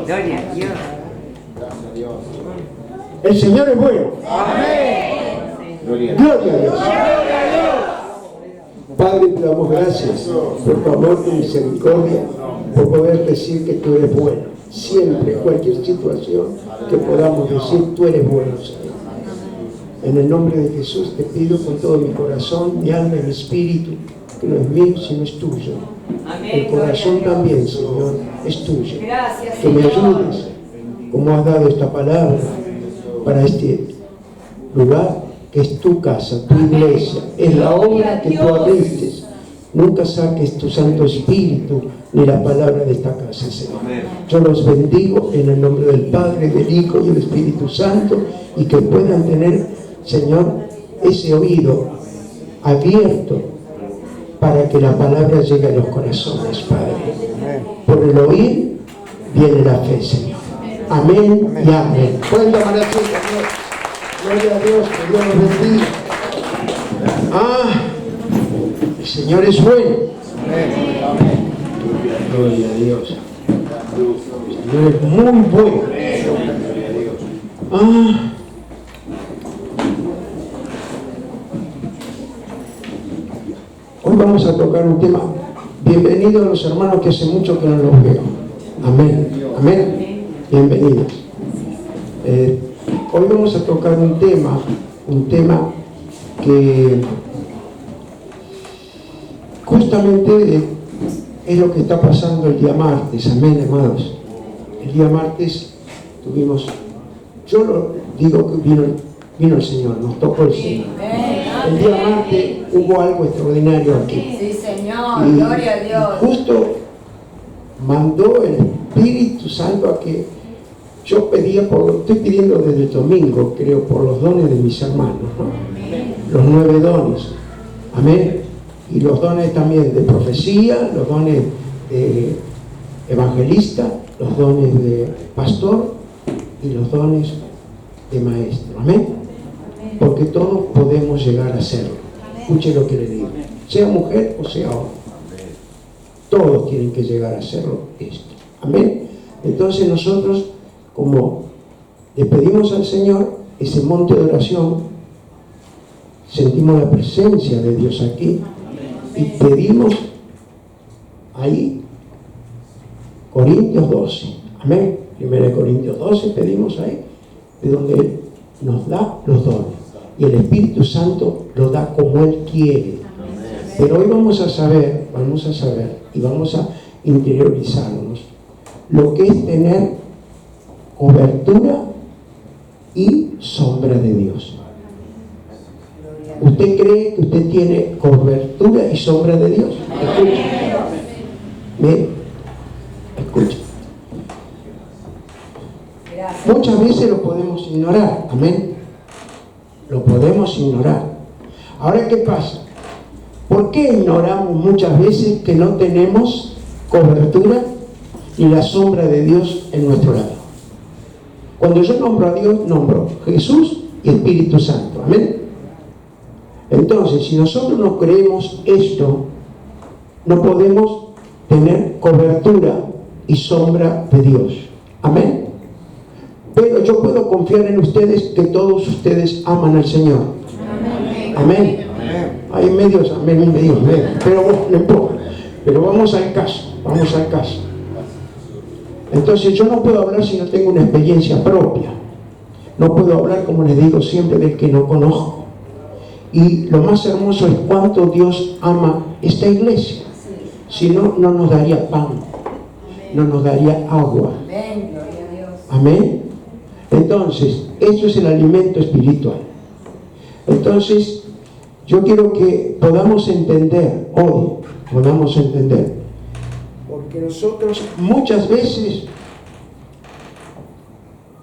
Gloria a Dios. El Señor es bueno. Amén. Gloria a Dios. Padre, te damos gracias por tu amor, tu misericordia, por poder decir que tú eres bueno. Siempre, cualquier situación que podamos decir, tú eres bueno, Señor. En el nombre de Jesús te pido con todo mi corazón, mi alma y mi espíritu, que no es mío, sino es tuyo. El corazón también, Señor, es tuyo. Que me ayudes, como has dado esta palabra, para este lugar, que es tu casa, tu iglesia, es la obra que tú abriste. Nunca saques tu Santo Espíritu ni la palabra de esta casa, Señor. Yo los bendigo en el nombre del Padre, del Hijo y del Espíritu Santo, y que puedan tener, Señor, ese oído abierto para que la palabra llegue a los corazones, Padre. Por el oír viene la fe, Señor. Amén y amén. Pueden tomar así, Señor. Gloria a Dios, que Dios los bendiga. El Señor es bueno. Gloria a Dios. El Señor es muy bueno. Hoy vamos a tocar un tema. Bienvenidos a los hermanos que hace mucho que no los veo. Amén. Amén. Bienvenidos. Hoy vamos a tocar un tema que justamente es lo que está pasando el día martes. Amén, amados. El día martes tuvimos, yo lo digo que vino el Señor, nos tocó el Señor. El día martes hubo algo extraordinario aquí. Sí, Señor, y gloria a Dios. Justo mandó el Espíritu Santo a que yo estoy pidiendo desde el domingo, creo, por los dones de mis hermanos, ¿no? Los 9 dones. Amén. Y los dones también de profecía, los dones de evangelista, los dones de pastor y los dones de maestro. Amén. Porque todos podemos llegar a serlo. Escuche lo que le digo. Sea mujer o sea hombre. Todos tienen que llegar a hacerlo esto. Amén. Entonces nosotros, como le pedimos al Señor ese monte de oración, sentimos la presencia de Dios aquí y pedimos ahí Corintios 12. Amén. 1 Corintios 12 pedimos ahí, de donde Él nos da los dones. Y el Espíritu Santo lo da como Él quiere. Pero hoy vamos a saber y vamos a interiorizarnos lo que es tener cobertura y sombra de Dios. ¿Usted cree que usted tiene cobertura y sombra de Dios? Escucha. Mire, escucha. Muchas veces lo podemos ignorar. Amén. Lo podemos ignorar. Ahora, ¿qué pasa? ¿Por qué ignoramos muchas veces que no tenemos cobertura y la sombra de Dios en nuestro lado? Cuando yo nombro a Dios, nombro Jesús y Espíritu Santo. Amén. Entonces, si nosotros no creemos esto, no podemos tener cobertura y sombra de Dios. Amén. Pero yo puedo confiar en ustedes, que todos ustedes aman al Señor. Amén. Hay medios, amén, medios, pero no importa. Pero vamos al caso. Entonces yo no puedo hablar si no tengo una experiencia propia. No puedo hablar, como les digo siempre, del que no conozco. Y lo más hermoso es cuánto Dios ama esta iglesia. Si no, no nos daría pan, no nos daría agua. Amén. Entonces, eso es el alimento espiritual. Entonces, yo quiero que podamos entender hoy, porque nosotros muchas veces,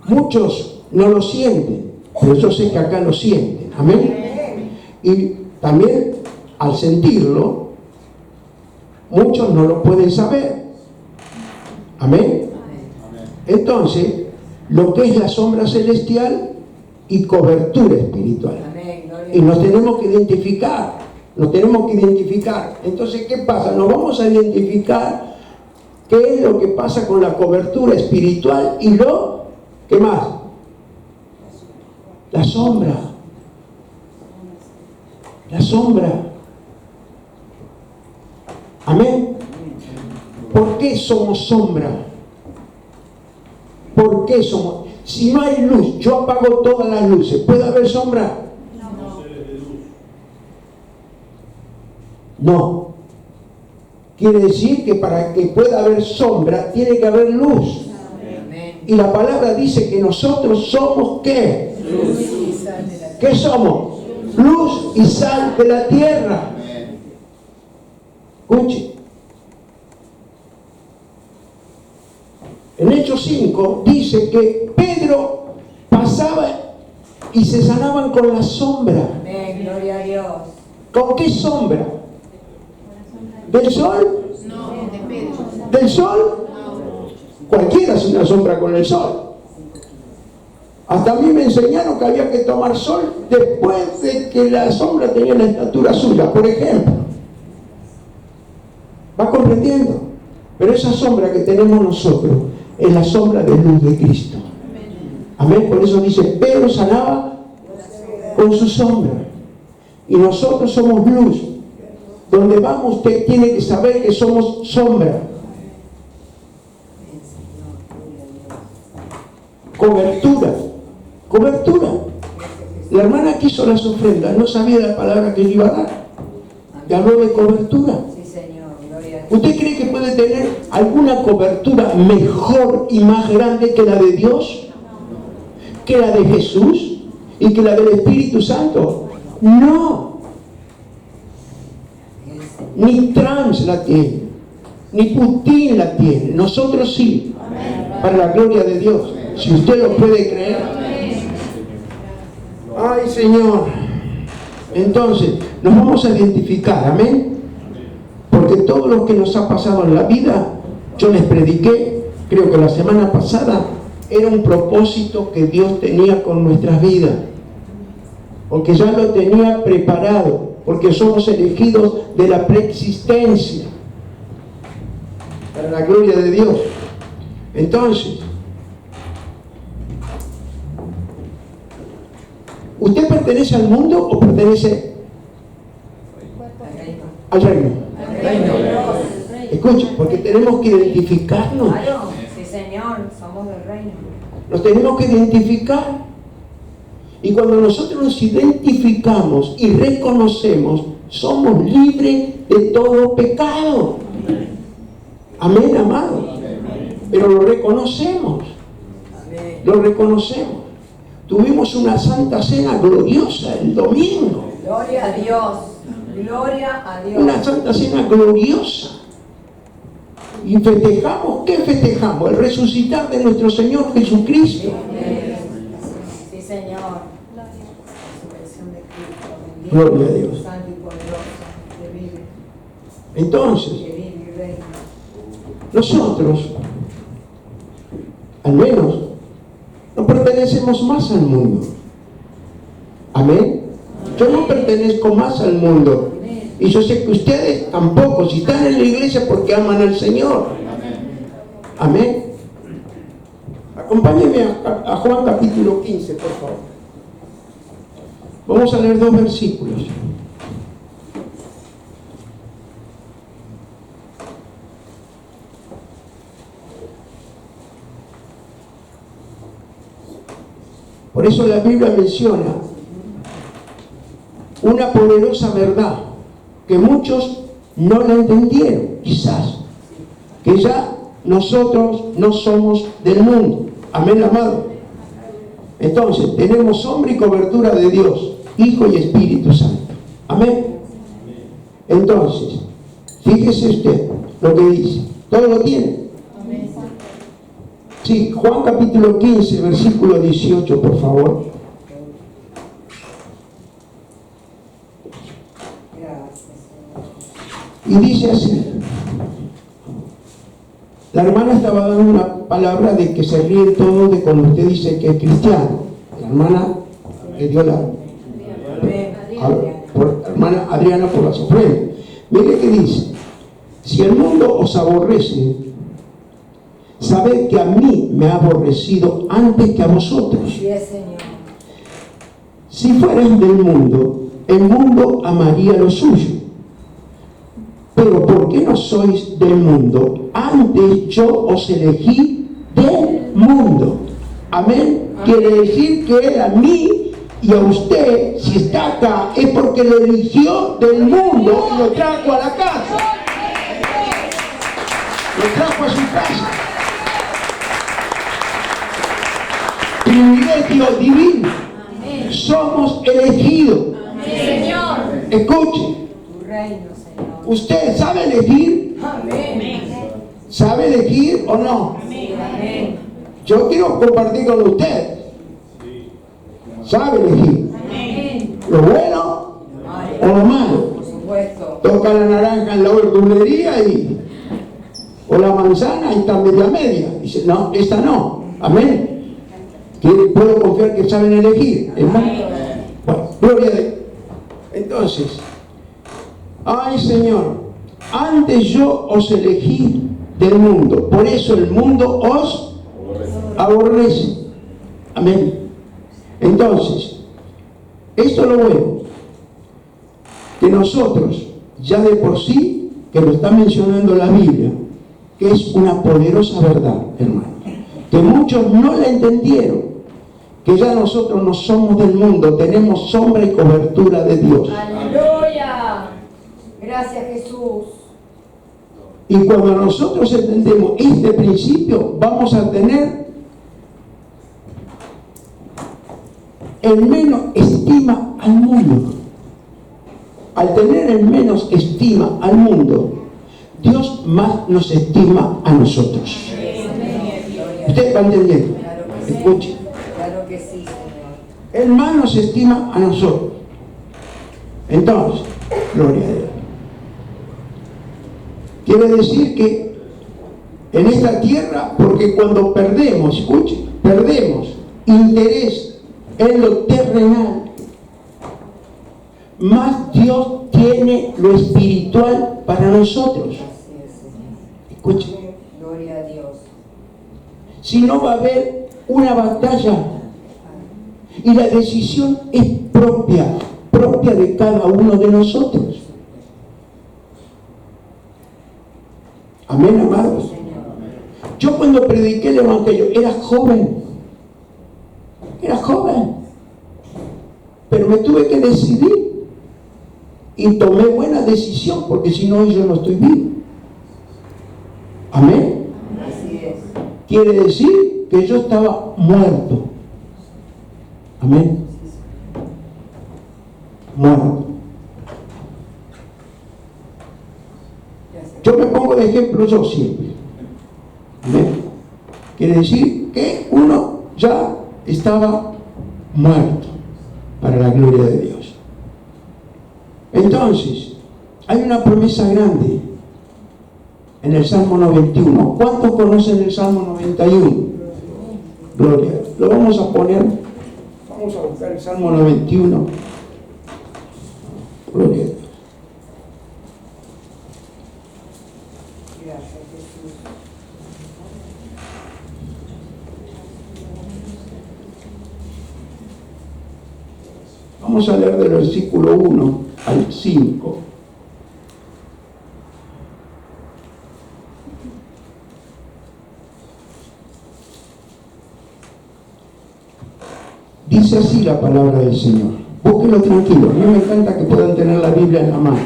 muchos no lo sienten, pero yo sé que acá lo sienten. Amén. Y también al sentirlo, muchos no lo pueden saber. Amén. Entonces, lo que es la sombra celestial y cobertura espiritual. Y nos tenemos que identificar. Entonces, ¿qué pasa? Nos vamos a identificar ¿Qué es lo que pasa con la cobertura espiritual y qué más? La sombra. La sombra. Amén. ¿Por qué somos sombra? ¿Por qué somos? Si no hay luz, yo apago todas las luces, ¿puede haber sombra? No. Quiere decir que para que pueda haber sombra, tiene que haber luz. Y la palabra dice que nosotros somos ¿qué? ¿Qué somos? Luz y sal de la tierra. Escuche. En Hechos 5 dice que Pedro pasaba y se sanaban con la sombra. Amén, gloria a Dios. ¿Con qué sombra? ¿Del sol? No, de Pedro. ¿Del sol? Cualquiera hace una sombra con el sol. Hasta a mí me enseñaron que había que tomar sol después de que la sombra tenía la estatura suya, por ejemplo. ¿Va comprendiendo? Pero esa sombra que tenemos nosotros es la sombra de luz de Cristo. Amén. Por eso dice, Pedro sanaba con su sombra. Y nosotros somos luz. Donde vamos, usted tiene que saber que somos sombra. Cobertura. Cobertura. La hermana que hizo las ofrendas no sabía la palabra que le iba a dar. Le habló de cobertura. Sí, Señor, gloria a Dios. ¿Usted cree que puede tener alguna cobertura mejor y más grande que la de Dios? ¿Que la de Jesús? ¿Y que la del Espíritu Santo? No. Ni Trump la tiene, ni Putin la tiene. Nosotros sí. Para la gloria de Dios. Si usted lo puede creer. Ay, Señor. Entonces, nos vamos a identificar. Amén. Porque todo lo que nos ha pasado en la vida, yo les prediqué, creo que la semana pasada, era un propósito que Dios tenía con nuestras vidas. Porque ya lo tenía preparado. Porque somos elegidos de la preexistencia. Para la gloria de Dios. Entonces, ¿usted pertenece al mundo o pertenece al reino? Escuche, porque tenemos que identificarnos. Claro, sí, Señor, somos del reino. Nos tenemos que identificar. Y cuando nosotros nos identificamos y reconocemos, somos libres de todo pecado. Amén, amado. Pero lo reconocemos. Lo reconocemos. Tuvimos una santa cena gloriosa el domingo. Gloria a Dios. Gloria a Dios. Una santa cena gloriosa. Y festejamos, ¿qué festejamos? El resucitar de nuestro Señor Jesucristo. Sí, Señor. La resurrección de Cristo. Gloria a Dios. Santo y poderoso, que vive, Entonces, que vive y reina. nosotros, al menos, no pertenecemos más al mundo. Amén. Yo no pertenezco más al mundo. Y yo sé que ustedes tampoco. Si están en la iglesia porque aman al Señor. Amén. Acompáñenme a Juan capítulo 15, por favor. Vamos a leer 2 versículos. Por eso la Biblia menciona una poderosa verdad que muchos no la entendieron, quizás, que ya nosotros no somos del mundo. Amén, amado. Entonces, tenemos sombra y cobertura de Dios, Hijo y Espíritu Santo. Amén. Entonces, fíjese usted lo que dice. ¿Todo lo tiene? Sí, Juan capítulo 15, versículo 18, por favor. Y dice así. La hermana estaba dando una palabra de que se ríen todos de cuando usted dice que es cristiano. La hermana le dio la hermana Adriana por las ofrendas. Mire que dice: si el mundo os aborrece, sabed que a mí me ha aborrecido antes que a vosotros. Así es, Señor. Si fueran del mundo, el mundo amaría lo suyo. Pero ¿por qué no sois del mundo? Antes yo os elegí del mundo. Amén. Quiere decir que Él a mí y a usted, si está acá, es porque lo eligió del mundo y lo trajo a la casa. Lo trajo a su casa. Privilegio divino. Somos elegidos. Señor. Escuche. Tu reino, Señor. ¿Usted sabe elegir? Amén. ¿Sabe elegir o no? Amén. Yo quiero compartir con usted. ¿Sabe elegir? Amén. ¿Lo bueno o lo malo? Por supuesto. Toca la naranja en la verdulería o la manzana y está media. Dice, no, esta no. Amén. ¿Puedo confiar que saben elegir? Hermano. Bueno, gloria a Dios. Entonces, ay Señor, antes yo os elegí del mundo, por eso el mundo os aborrece. Amén. Entonces, esto es lo bueno, que nosotros, ya de por sí, que lo está mencionando la Biblia, que es una poderosa verdad, hermano, que muchos no la entendieron, que ya nosotros no somos del mundo, tenemos sombra y cobertura de Dios. Aleluya. Gracias, Jesús. Y cuando nosotros entendemos este principio, vamos a tener el menos estima al mundo. Al tener el menos estima al mundo, Dios más nos estima a nosotros. ¿Usted va entendiendo? Claro que sí. Escuche. Claro que sí, Señor. Él más nos estima a nosotros. Entonces, gloria a Dios. Quiere decir que en esta tierra, porque cuando perdemos, escuche, perdemos interés en lo terrenal, más Dios tiene lo espiritual para nosotros. Así es, Señor. Escuche, Gloria a Dios. si no va a haber una batalla y la decisión es propia de cada uno de nosotros. Amén, amados. Yo cuando prediqué el Evangelio era joven, pero me tuve que decidir y tomé buena decisión, porque si no yo no estoy vivo. Amén. Así es. Quiere decir que yo estaba muerto. Amén. Muerto. Yo me pongo de ejemplo yo siempre. Amén. Quiere decir que uno ya estaba muerto para la gloria de Dios. Entonces, hay una promesa grande en el Salmo 91. ¿Cuántos conocen el Salmo 91? Gloria. Lo vamos a poner. Vamos a buscar el Salmo 91. Gloria a Dios. Gracias, Jesús. Vamos a leer del versículo 1 al 5. Dice así la palabra del Señor. Búsquenlo tranquilo. A mí me encanta que puedan tener la Biblia en la mano.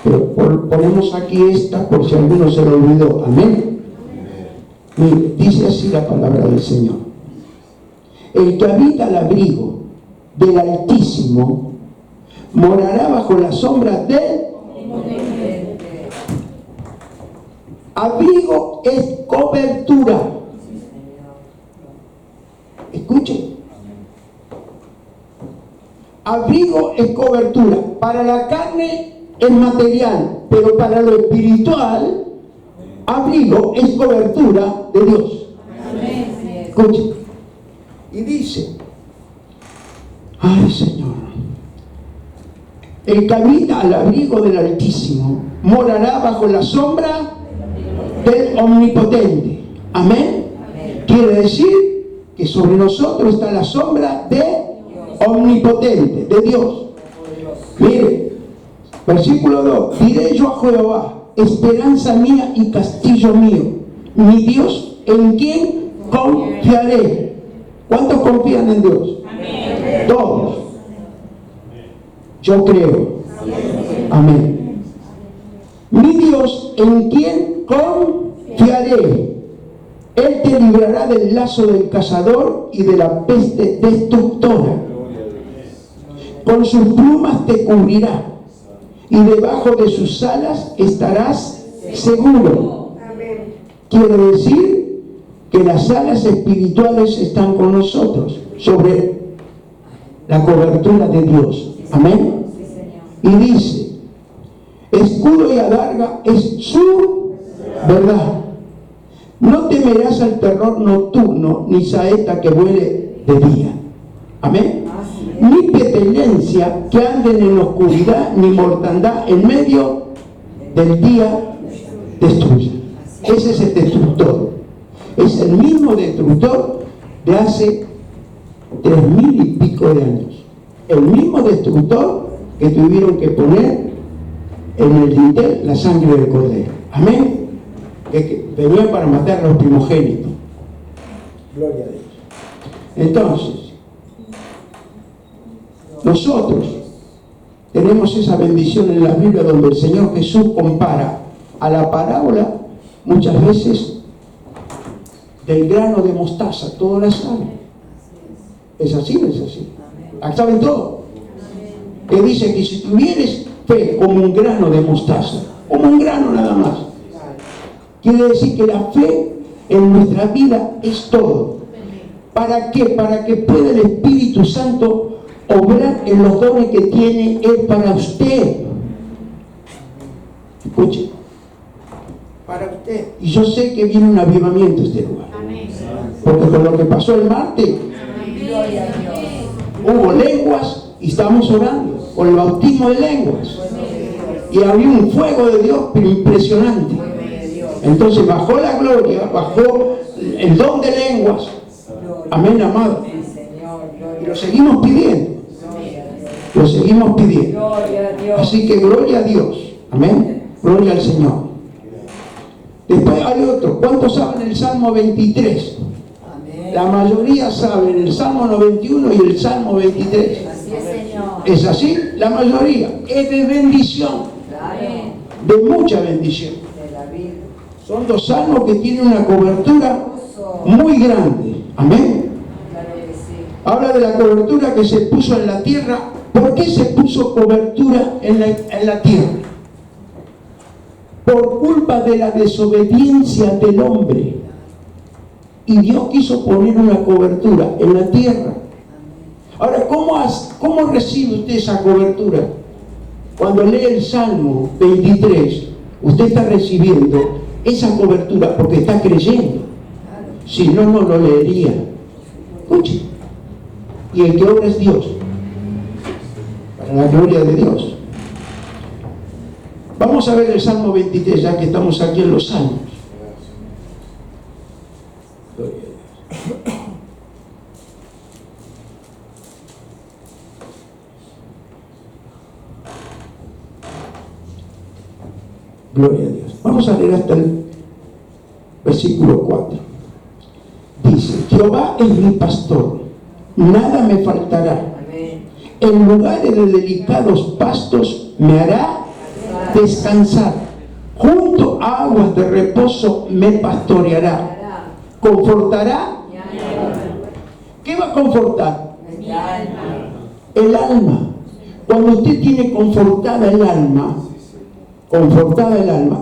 Pero ponemos aquí esta por si alguno se lo olvidó. Amén. Mire, dice así la palabra del Señor. El que habita al abrigo del Altísimo morará bajo la sombra del abrigo. Es cobertura. Escuchen. Abrigo es cobertura. Para la carne es material, pero para lo espiritual, abrigo es cobertura de Dios. Escuchen. Y dice, ay Señor, el que habita al abrigo del Altísimo morará bajo la sombra del Omnipotente. Amén. Quiere decir que sobre nosotros está la sombra de omnipotente, de Dios. Mire, versículo 2. Diré yo a Jehová, esperanza mía y castillo mío, mi Dios, en quien confiaré. ¿Cuántos confían en Dios? Amén. Todos. Yo creo. Amén. Mi Dios, en quien confiaré. Él te librará del lazo del cazador y de la peste destructora. Con sus plumas te cubrirá y debajo de sus alas estarás seguro. Quiere decir que las alas espirituales están con nosotros, sobre la cobertura de Dios. Amén. Y dice, escudo y adarga es su verdad. No temerás al terror nocturno, ni saeta que vuele de día. Amén. Ni pestilencia que anden en oscuridad, ni mortandad en medio del día destruya. Ese es el destructor. Es el mismo destructor de hace 3000 y pico de años. El mismo destructor que tuvieron que poner en el dintel la sangre del cordero. Amén. Que venía para matar a los primogénitos. Gloria a Dios. Entonces, nosotros tenemos esa bendición en la Biblia donde el Señor Jesús compara a la parábola muchas veces del grano de mostaza. Todo la saben. ¿Es así o es así? ¿Saben todo? Que dice que si tuvieres fe como un grano de mostaza, como un grano nada más, quiere decir que la fe en nuestra vida es todo. ¿Para qué? Para que pueda el Espíritu Santo obrar en los dones que tiene Él para usted. Escuche. Para usted. Y yo sé que viene un avivamiento a este lugar. Porque con lo que pasó el martes, hubo lenguas y estamos orando con el bautismo de lenguas. Y había un fuego de Dios pero impresionante. Entonces bajó la gloria, bajó el don de lenguas. Amén, amado. Y lo seguimos pidiendo. Lo seguimos pidiendo. Así que gloria a Dios. Amén. Gloria al Señor. Después hay otro. ¿Cuántos saben el Salmo 23? La mayoría saben el Salmo 91 y el Salmo 23. ¿Es así? La mayoría. Es de bendición. De mucha bendición. Son dos salmos que tienen una cobertura muy grande. Amén. Habla de la cobertura que se puso en la tierra. ¿Por qué se puso cobertura en la tierra? Por culpa de la desobediencia del hombre. Y Dios quiso poner una cobertura en la tierra. Ahora, ¿cómo recibe usted esa cobertura? Cuando lee el Salmo 23, usted está recibiendo esa cobertura porque está creyendo. Si no, no lo leería. Escuche. Y el que obra es Dios. Para la gloria de Dios. Vamos a ver el Salmo 23, ya que estamos aquí en los Salmos. Gloria a Dios. Gloria a Dios. Vamos a leer hasta el versículo 4. Dice, Jehová es mi pastor, nada me faltará. En lugares de delicados pastos me hará descansar. Junto a aguas de reposo me pastoreará. Confortará. ¿Qué va a confortar? El alma. Cuando usted tiene confortada el alma,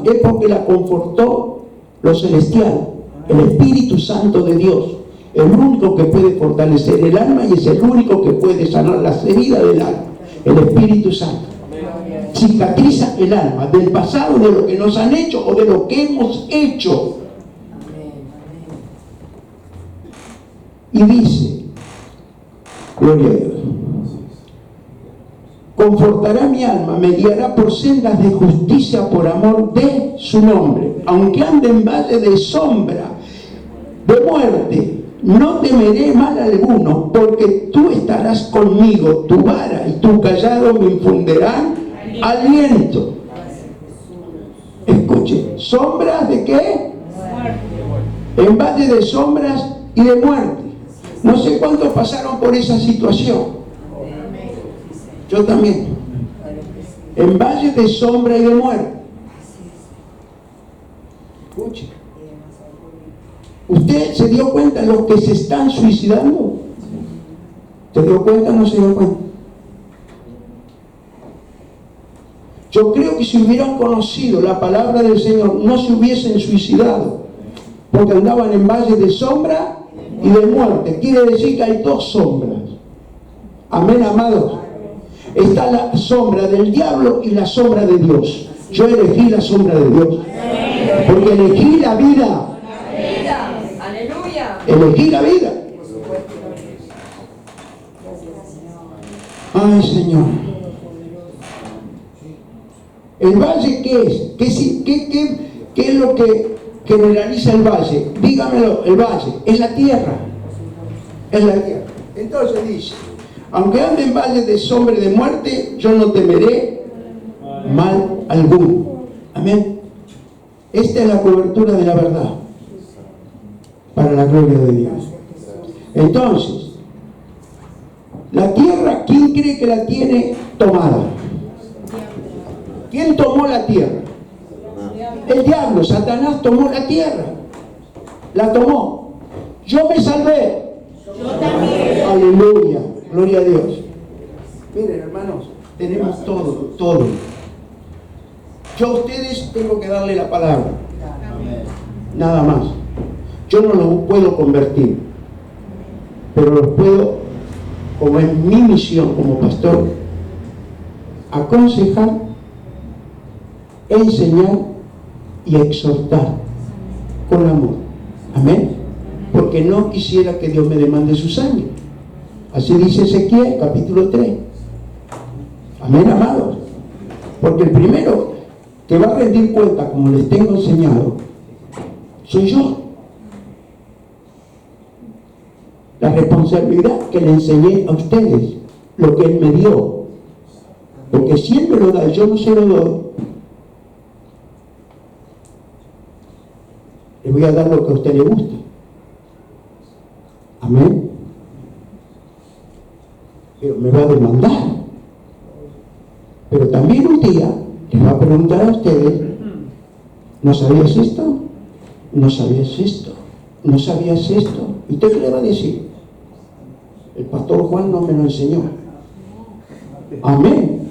es porque la confortó lo celestial, el Espíritu Santo de Dios, el único que puede fortalecer el alma y es el único que puede sanar las heridas del alma, el Espíritu Santo. Cicatriza el alma del pasado, de lo que nos han hecho o de lo que hemos hecho. Y dice, gloria a Dios, confortará mi alma, me guiará por sendas de justicia por amor de su nombre. Aunque ande en valle de sombra de muerte, no temeré mal alguno, porque tú estarás conmigo, tu vara y tu callado me infundirán aliento. Escuche, ¿sombras de qué? En valle de sombras y de muerte. No sé cuántos pasaron por esa situación. Yo también. En valle de sombra y de muerte. Escuche. ¿Usted se dio cuenta de los que se están suicidando? ¿Se dio cuenta o no se dio cuenta? Yo creo que si hubieran conocido la palabra del Señor, no se hubiesen suicidado, porque andaban en valle de sombra y de muerte. Quiere decir que hay dos sombras. Amén, amados. Está la sombra del diablo y la sombra de Dios. Yo elegí la sombra de Dios, porque elegí la vida. Elegí la vida. Ay, Señor. ¿El valle qué es? ¿Qué es lo que generaliza el valle? Dígamelo, el valle es la tierra. Es la tierra. Entonces dice, aunque ande en valle de sombra y de muerte, yo no temeré mal alguno. Amén. Esta es la cobertura de la verdad, para la gloria de Dios. Entonces, la tierra, ¿quién cree que la tiene tomada? ¿Quién tomó la tierra? El diablo, Satanás tomó la tierra. La tomó. Yo me salvé. Yo también. Aleluya, gloria a Dios. Miren, hermanos, tenemos todo. Yo a ustedes tengo que darle la palabra. Nada más. Yo no los puedo convertir, pero los puedo, como es mi misión como pastor, aconsejar, enseñar y exhortar con amor. Amén. Porque no quisiera que Dios me demande su sangre. Así dice Ezequiel, capítulo 3. Amén, amados. Porque el primero que va a rendir cuenta, como les tengo enseñado, soy yo. La responsabilidad que le enseñé a ustedes, lo que Él me dio. Porque si Él me lo da y yo no se lo doy, le voy a dar lo que a usted le guste. Amén. Pero me va a demandar. Pero también un día les va a preguntar a ustedes, ¿no sabías esto? ¿No sabías esto? ¿No sabías esto? ¿Y usted qué le va a decir? El pastor Juan no me lo enseñó. Amén.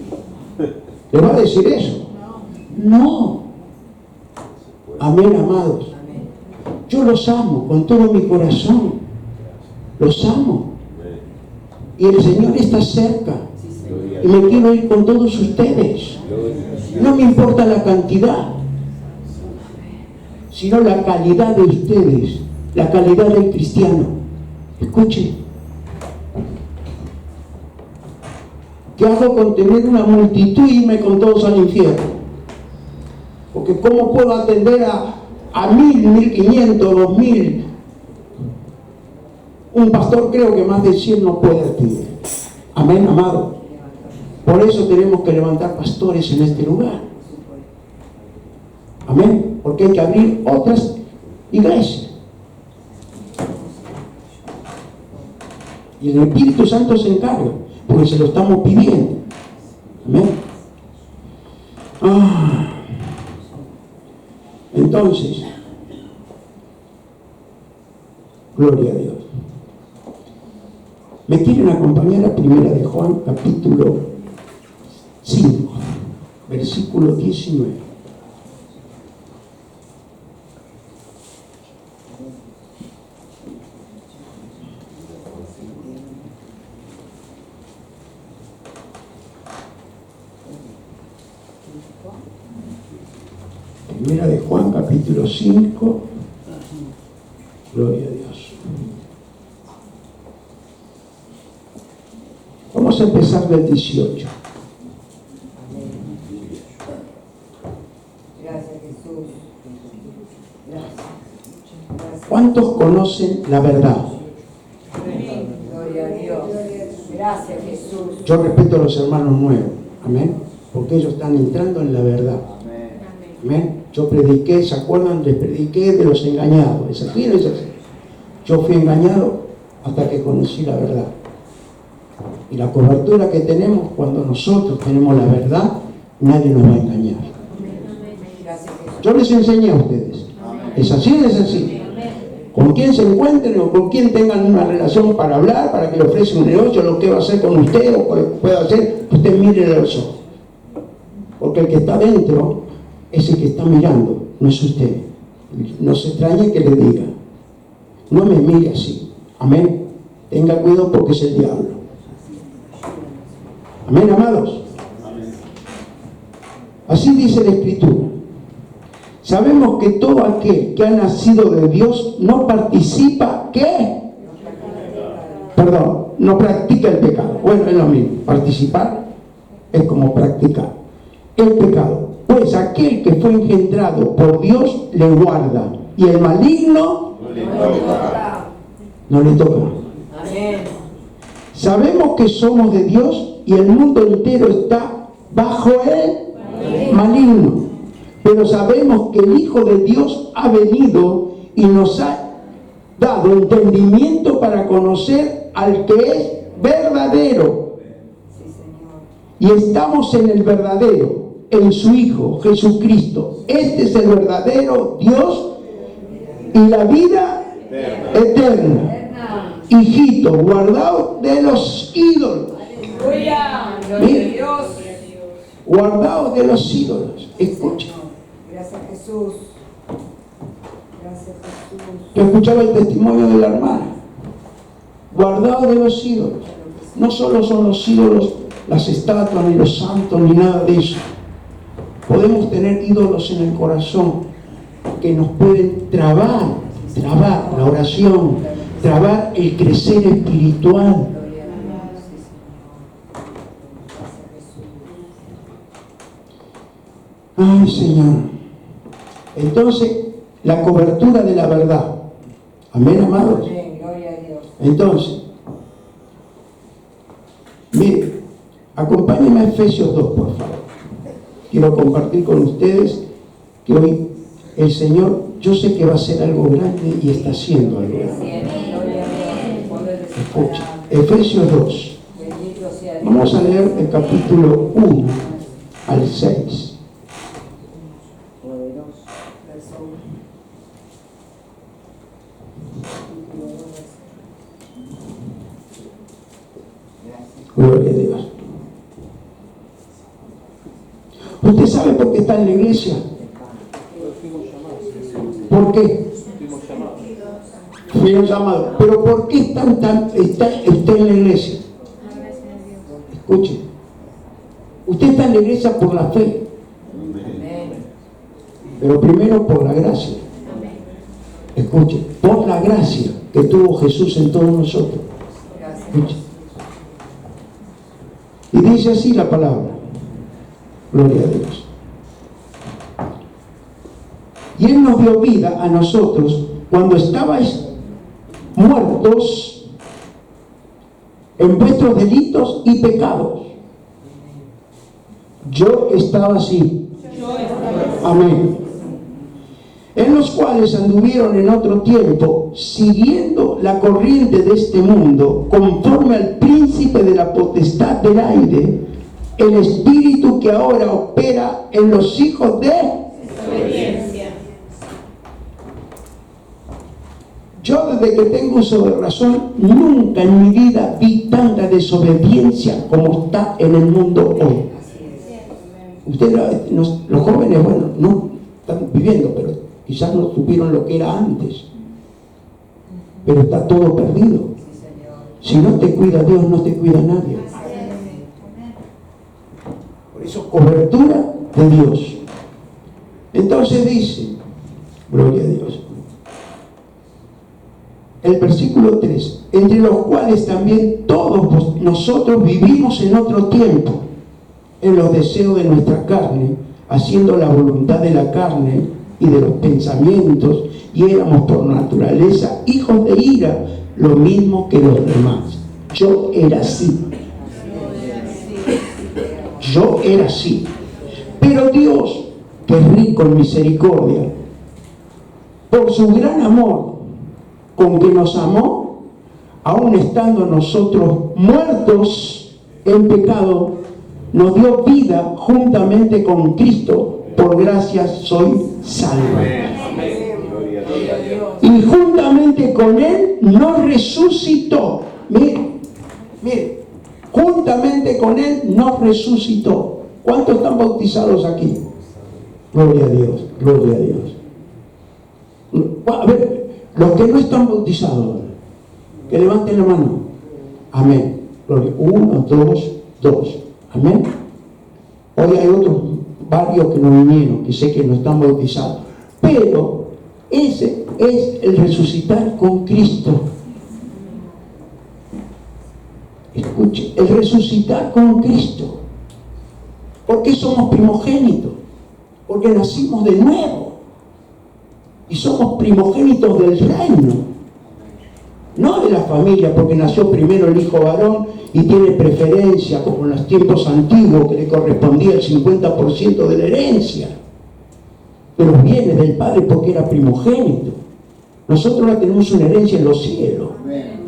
¿Le va a decir eso? No. Amén, amados. Yo los amo con todo mi corazón. Los amo. Y el Señor está cerca. Y me quiero ir con todos ustedes. No me importa la cantidad, sino la calidad de ustedes, la calidad del cristiano. Escuche. ¿Qué hago con tener una multitud y irme con todos al infierno? Porque ¿cómo puedo atender a 1000, 1500, 2000? Un pastor creo que más de 100 no puede atender. Amén, amado. Por eso tenemos que levantar pastores en este lugar. Amén. Porque hay que abrir otras iglesias. Y el Espíritu Santo se encarga, porque se lo estamos pidiendo. Amén. Entonces, gloria a Dios. ¿Me quieren acompañar a Primera de Juan, capítulo 5, versículo 19? Primera de Juan, capítulo 5. Gloria a Dios. Vamos a empezar del 18. Gracias, Jesús. Gracias. ¿Cuántos conocen la verdad. Gloria a Dios. Gracias, Jesús. Yo respeto a los hermanos nuevos, amén, porque ellos están entrando en la verdad. Amén. Yo prediqué, ¿se acuerdan? Les prediqué de los engañados. ¿Es así o no es así? Yo fui engañado hasta que conocí la verdad. Y la cobertura que tenemos cuando nosotros tenemos la verdad, nadie nos va a engañar. Gracias, Jesús. Yo les enseñé a ustedes. ¿Es así o no es así? Con quien se encuentren o con quien tengan una relación para hablar, para que le ofrezca un negocio, lo que va a hacer con usted o lo que pueda hacer, usted mire a los ojos. Porque el que está dentro es el que está mirando, no es usted. No se extrañe que le diga, no me mire así. Amén. Tenga cuidado porque es el diablo. Amén, amados. Así dice la Escritura. Sabemos que todo aquel que ha nacido de Dios no participa, ¿qué? Perdón, no practica el pecado. Bueno, es lo mismo. Participar es como practicar el pecado. Pues aquel que fue engendrado por Dios le guarda. Y el maligno no le toca. Amén. Sabemos que somos de Dios y el mundo entero está bajo el maligno. Pero sabemos que el Hijo de Dios ha venido y nos ha dado entendimiento para conocer al que es verdadero. Sí, Señor. Y estamos en el verdadero, en su Hijo, Jesucristo. Este es el verdadero Dios y la vida eterna. Hijito, guardado de los ídolos. Aleluya. Gloria a Dios. Guardaos de los ídolos. Escucha. Gracias, Jesús. Gracias, Jesús. Yo escuchaba el testimonio de la hermana. Guardaos de los ídolos. No solo son los ídolos, las estatuas, ni los santos, ni nada de eso. Podemos tener ídolos en el corazón que nos pueden trabar la oración, trabar el crecer espiritual. Gloria a Dios. Sí, Señor. Gracias, Jesús. Ay, Señor. Entonces, la cobertura de la verdad. Amén, amados. Amén. Gloria a Dios. Entonces, mire, acompáñenme a Efesios 2, por favor. Quiero compartir con ustedes que hoy el Señor, yo sé que va a hacer algo grande y está haciendo algo grande. Gloria a Dios. Poder de su Escucha, palabra. Efesios 2. Bendito sea Dios. Vamos a leer el capítulo 1 al 6. Verso 1. Capítulo 2, verso. Gracias. Gloria a Dios. ¿Usted sabe por qué está en la iglesia? ¿Por qué? Fuimos llamados. ¿Pero por qué está usted en la iglesia? Escuche. Usted está en la iglesia por la fe, Amén. pero primero por la gracia. Escuche, por la gracia que tuvo Jesús en todos nosotros. Gracias. Escuche. Y dice así la palabra. Gloria a Dios. Y Él nos dio vida a nosotros cuando estabais muertos en vuestros delitos y pecados. Yo estaba así. Amén. En los cuales anduvieron en otro tiempo, siguiendo la corriente de este mundo, conforme al príncipe de la potestad del aire, el espíritu que ahora opera en los hijos de Obediencia. Yo desde que tengo uso de razón, nunca en mi vida vi tanta desobediencia como está en el mundo hoy. Ustedes, los jóvenes, bueno, no están viviendo, pero quizás no supieron lo que era antes. Pero está todo perdido. Si no te cuida Dios, no te cuida nadie. Por eso, cobertura de Dios. Entonces dice, gloria a Dios, el versículo 3, entre los cuales también todos nosotros vivimos en otro tiempo, en los deseos de nuestra carne, haciendo la voluntad de la carne y de los pensamientos, y éramos por naturaleza hijos de ira, lo mismo que los demás. Yo era así. Yo era así. Pero Dios, que es rico en misericordia, por su gran amor con que nos amó, aun estando nosotros muertos en pecado, nos dio vida juntamente con Cristo. Por gracia soy salvo. Y juntamente con Él nos resucitó. Mire, juntamente con Él nos resucitó. ¿Cuántos están bautizados aquí? Gloria a Dios, gloria a Dios. A ver, los que no están bautizados, que levanten la mano. Amén. Gloria. 1, 2. Amén. Hoy hay otros varios que no vinieron, que sé que no están bautizados. Pero ese es el resucitar con Cristo. Escuche, el resucitar con Cristo. ¿Por qué somos primogénitos? Porque nacimos de nuevo. Y somos primogénitos del reino. No de la familia, porque nació primero el hijo varón y tiene preferencia, como en los tiempos antiguos, que le correspondía el 50% de la herencia. Pero viene del Padre porque era primogénito. Nosotros ahora tenemos una herencia en los cielos,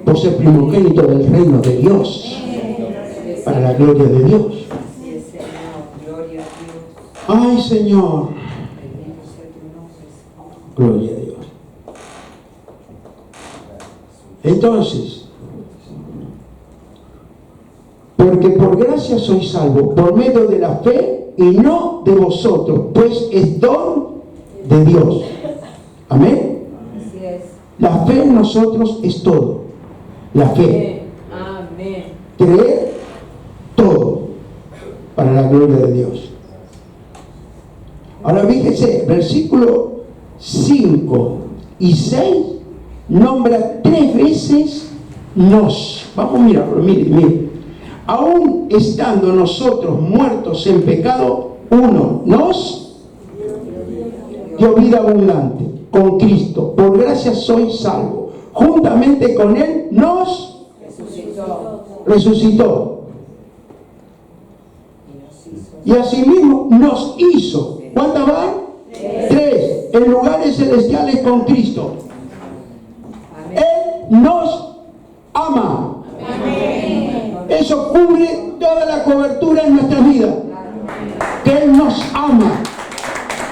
por ser primogénito del reino de Dios, para la gloria de Dios. Ay, Señor. Gloria a Dios. Entonces, porque por gracia sois salvos, por medio de la fe, y no de vosotros, pues es don de Dios. Amén. La fe en nosotros es todo. La fe. Amén. Creer todo para la gloria de Dios. Ahora fíjense, versículo 5 y 6 nombra 3 veces nos. Vamos a mirarlo, mire. Aún estando nosotros muertos en pecado, uno nos dio vida abundante con Cristo. Por gracia soy salvo. Juntamente con Él nos resucitó. Y asimismo nos hizo. ¿Cuántas van? 3. En lugares celestiales con Cristo. Él nos ama. Eso cubre toda la cobertura en nuestra vida. Que Él nos ama.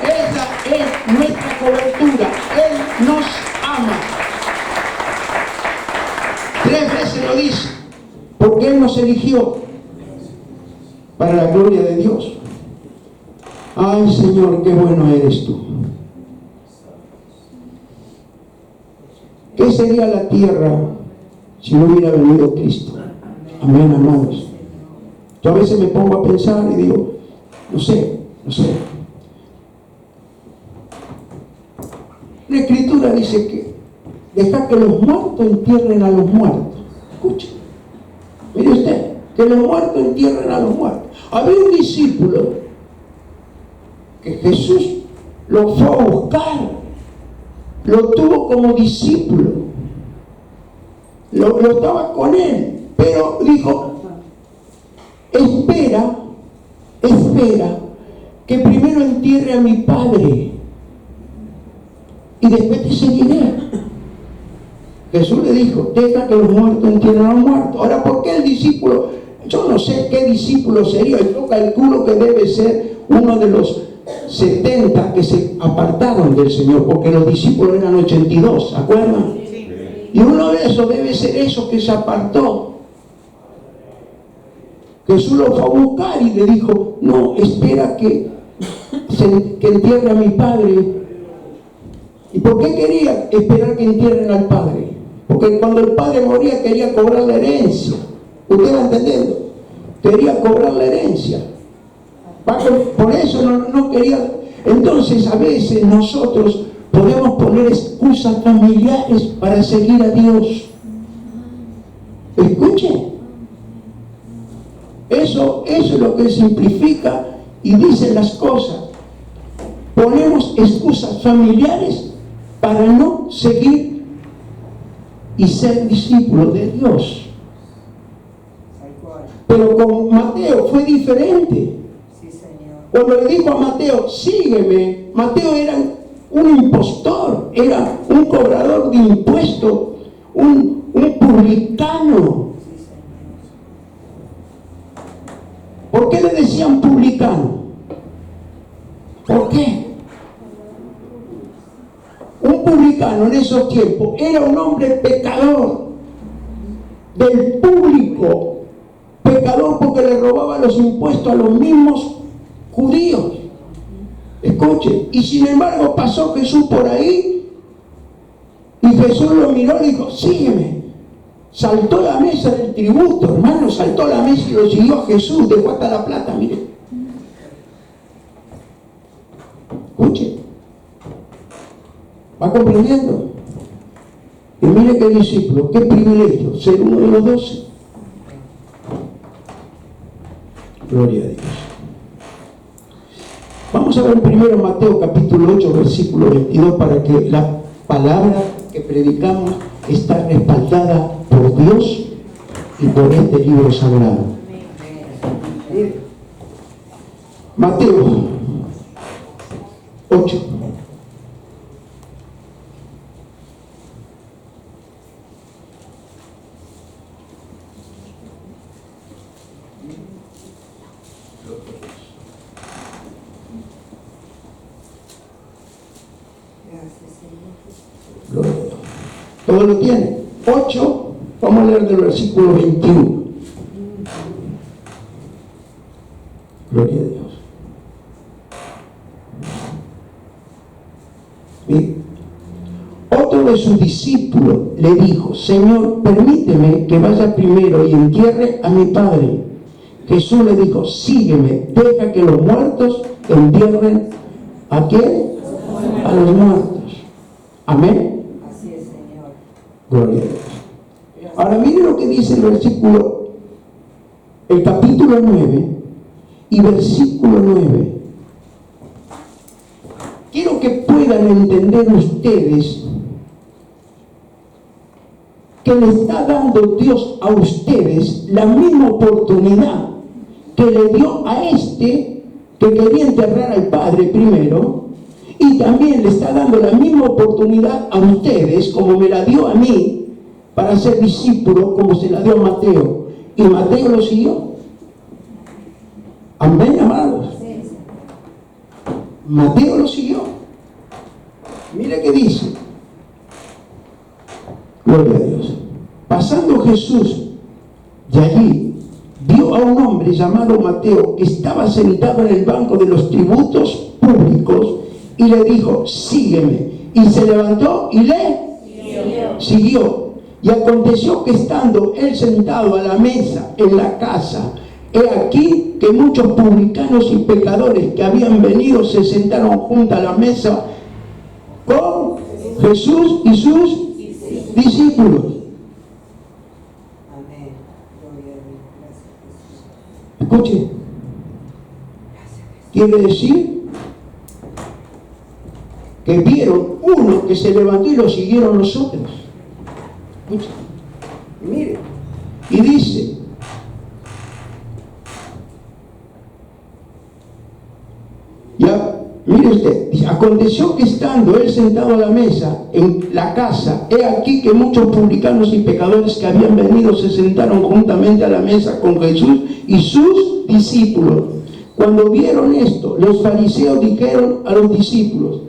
Esa es nuestra cobertura. Él nos ama. 3 veces lo dice. Porque Él nos eligió para la gloria de Dios. Ay, Señor, qué bueno eres tú. ¿Qué sería la tierra si no hubiera venido Cristo? Amén, amados. Yo a veces me pongo a pensar y digo, no sé. La Escritura dice que deja que los muertos entierren a los muertos. Escuche. Mire usted, que los muertos entierren a los muertos. Había un discípulo que Jesús lo fue a buscar, lo tuvo como discípulo, lo estaba con él, pero dijo, espera que primero entierre a mi Padre y después te seguiré. Jesús le dijo, deja que los muertos entierren a los muertos. Ahora, ¿por qué el discípulo? Yo no sé qué discípulo sería, yo calculo que debe ser uno de los 70 que se apartaron del Señor, porque los discípulos eran 82, ¿se acuerdan? Sí. Y uno de esos debe ser eso que se apartó. Jesús lo fue a buscar y le dijo, no, espera que entierre a mi Padre. ¿Y por qué quería esperar que entierren al Padre? Porque cuando el Padre moría quería cobrar la herencia. ¿Usted va entendiendo? Quería cobrar la herencia. Por eso no quería. Entonces a veces nosotros podemos poner excusas familiares para seguir a Dios. Escuchen. Eso es lo que simplifica y dice las cosas. ponemos excusas familiares para no seguir y ser discípulos de Dios. Tal cual. Pero con Mateo fue diferente. Sí, Señor. Cuando le dijo a Mateo, sígueme, Mateo era un impostor, era un cobrador de impuestos, un publicano. Sí, Señor. ¿Por qué le decían publicano? ¿Por qué? Un publicano en esos tiempos era un hombre pecador, del público, pecador porque le robaba los impuestos a los mismos judíos. Escuche, y sin embargo pasó Jesús por ahí y Jesús lo miró y dijo, sígueme. Saltó la mesa del tributo, hermano, saltó la mesa y lo siguió a Jesús, dejó hasta la plata, mire. Escuche, va comprendiendo. Y mire qué discípulo, qué privilegio ser uno de los 12. Gloria a Dios. Vamos a ver primero Mateo capítulo 8, versículo 22, para que la palabra que predicamos está respaldada por Dios y por este libro sagrado. Mire, Mateo 8. Gracias, Señor. Gloria a Dios. ¿Todo lo tiene? 8, vamos a leer del versículo 21. Gloria a Dios. Mire, otro de sus discípulos le dijo, Señor, permíteme que vaya primero y entierre a mi padre. Jesús le dijo, sígueme, deja que los muertos entierren ¿a quién? A los muertos. Amén. Así es, Señor. Gloria a Dios. Ahora mire lo que dice el versículo, el capítulo 9 y versículo 9. Quiero que puedan entender ustedes que le está dando Dios a ustedes la misma oportunidad que le dio a este que quería enterrar al padre primero, y también le está dando la misma oportunidad a ustedes como me la dio a mí para ser discípulo, como se la dio a Mateo, y Mateo lo siguió. Amén, amados. Mateo lo siguió. Mire qué dice. Gloria a Dios. Pasando Jesús de allí, vio a un hombre llamado Mateo que estaba sentado en el banco de los tributos públicos y le dijo, sígueme. Y se levantó y le siguió. Y aconteció que estando él sentado a la mesa en la casa, he aquí que muchos publicanos y pecadores que habían venido se sentaron junto a la mesa con Jesús y sus discípulos. Amén. Gloria a Dios. Gracias, Jesús. Escuche, quiere decir que vieron uno que se levantó y lo siguieron los otros. Escuche, y mire, y dice, ya, mire usted, dice, aconteció que estando él sentado a la mesa en la casa, he aquí que muchos publicanos y pecadores que habían venido se sentaron juntamente a la mesa con Jesús y sus discípulos. Cuando vieron esto, los fariseos dijeron a los discípulos,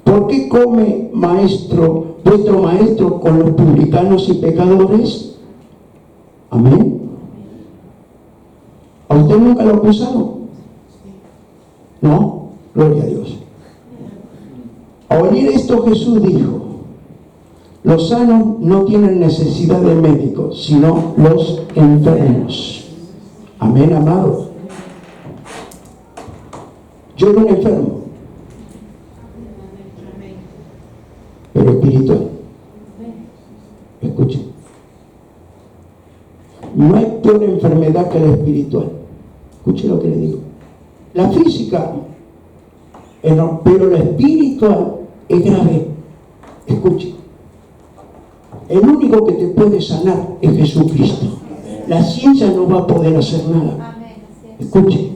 ¿por qué come vuestro maestro con los publicanos y pecadores? Amén. ¿A usted nunca lo acusaron? No, gloria a Dios. A oír esto Jesús dijo, los sanos no tienen necesidad de médicos, sino los enfermos. Amén, amados. Yo era un enfermo, pero espiritual. Escuchen, no hay peor enfermedad que la espiritual. Escuchen lo que le digo. La física Pero lo espiritual es grave. Escuche. El único que te puede sanar es Jesucristo. La ciencia no va a poder hacer nada. Escuche.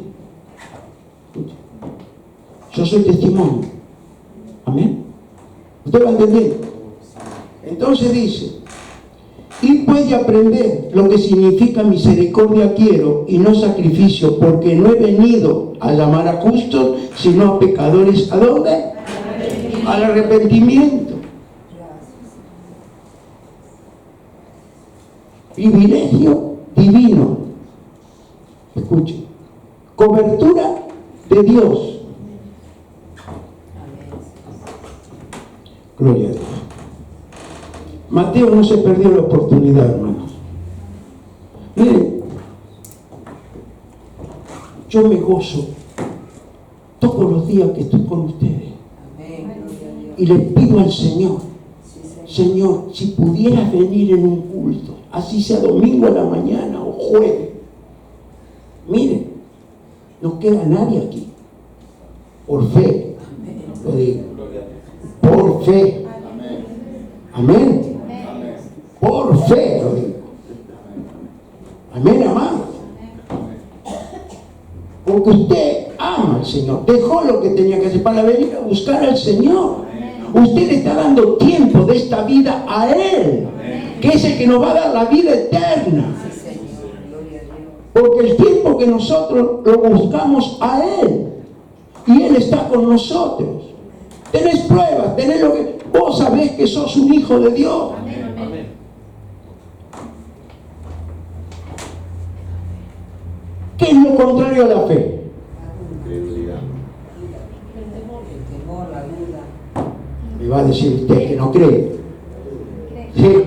Yo soy testimonio. Amén. ¿Usted va a entender? Entonces dice, y puede aprender lo que significa misericordia quiero y no sacrificio, porque no he venido a llamar a justos, sino a pecadores. ¿A dónde? Al arrepentimiento. Privilegio divino. Escuche. Cobertura de Dios. Gloria a Dios. Mateo no se perdió la oportunidad, hermanos. Miren, yo me gozo todos los días que estoy con ustedes. Y le pido al Señor, Señor, si pudieras venir en un culto, así sea domingo a la mañana o jueves. Miren, no queda nadie aquí. Por fe, lo digo. Por fe. Amén. Por fe, lo digo. Amén, amado. Porque usted ama al Señor. Dejó lo que tenía que hacer para venir a buscar al Señor. Usted le está dando tiempo de esta vida a Él, que es el que nos va a dar la vida eterna. Porque el tiempo que nosotros lo buscamos a Él, y Él está con nosotros. Tenés pruebas, tenés lo que... Vos sabés que sos un hijo de Dios. Amén. ¿Qué es lo contrario a la fe? Incredulidad. El temor, la duda. Me va a decir usted que no cree. Sí.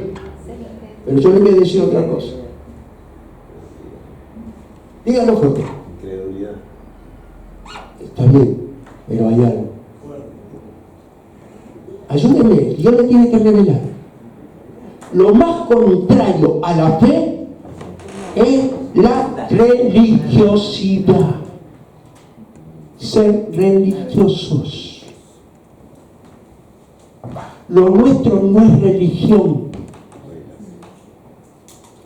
Pero yo le voy a decir otra cosa. Dígalo fuerte. Incredulidad. Está bien, pero hay algo. Ayúdeme, Dios le tiene que revelar. Lo más contrario a la fe es la religiosidad. Ser religiosos. Lo nuestro no es religión.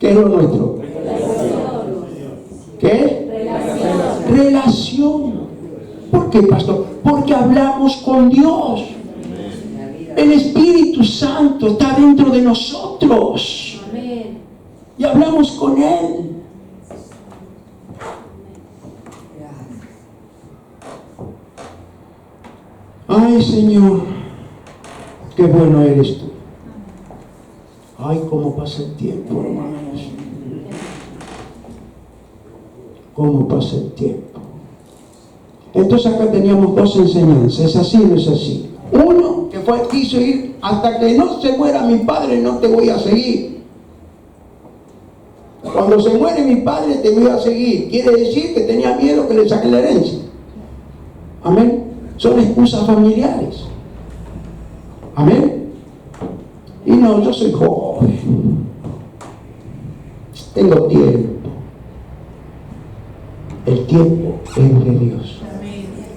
¿Qué es lo nuestro? ¿Qué? Relación. ¿Por qué, pastor? Porque hablamos con Dios. El Espíritu Santo está dentro de nosotros. Y hablamos con Él. Ay, Señor, qué bueno eres tú. Ay, cómo pasa el tiempo, hermanos. Cómo pasa el tiempo. Entonces acá teníamos dos enseñanzas. ¿Es así o no es así? Uno, que quiso ir, hasta que no se muera mi padre no te voy a seguir. Cuando se muere mi padre te voy a seguir. Quiere decir que tenía miedo que le saquen la herencia. Amén. Son excusas familiares. Amén. Y no, yo soy joven. Tengo tiempo. El tiempo es de Dios.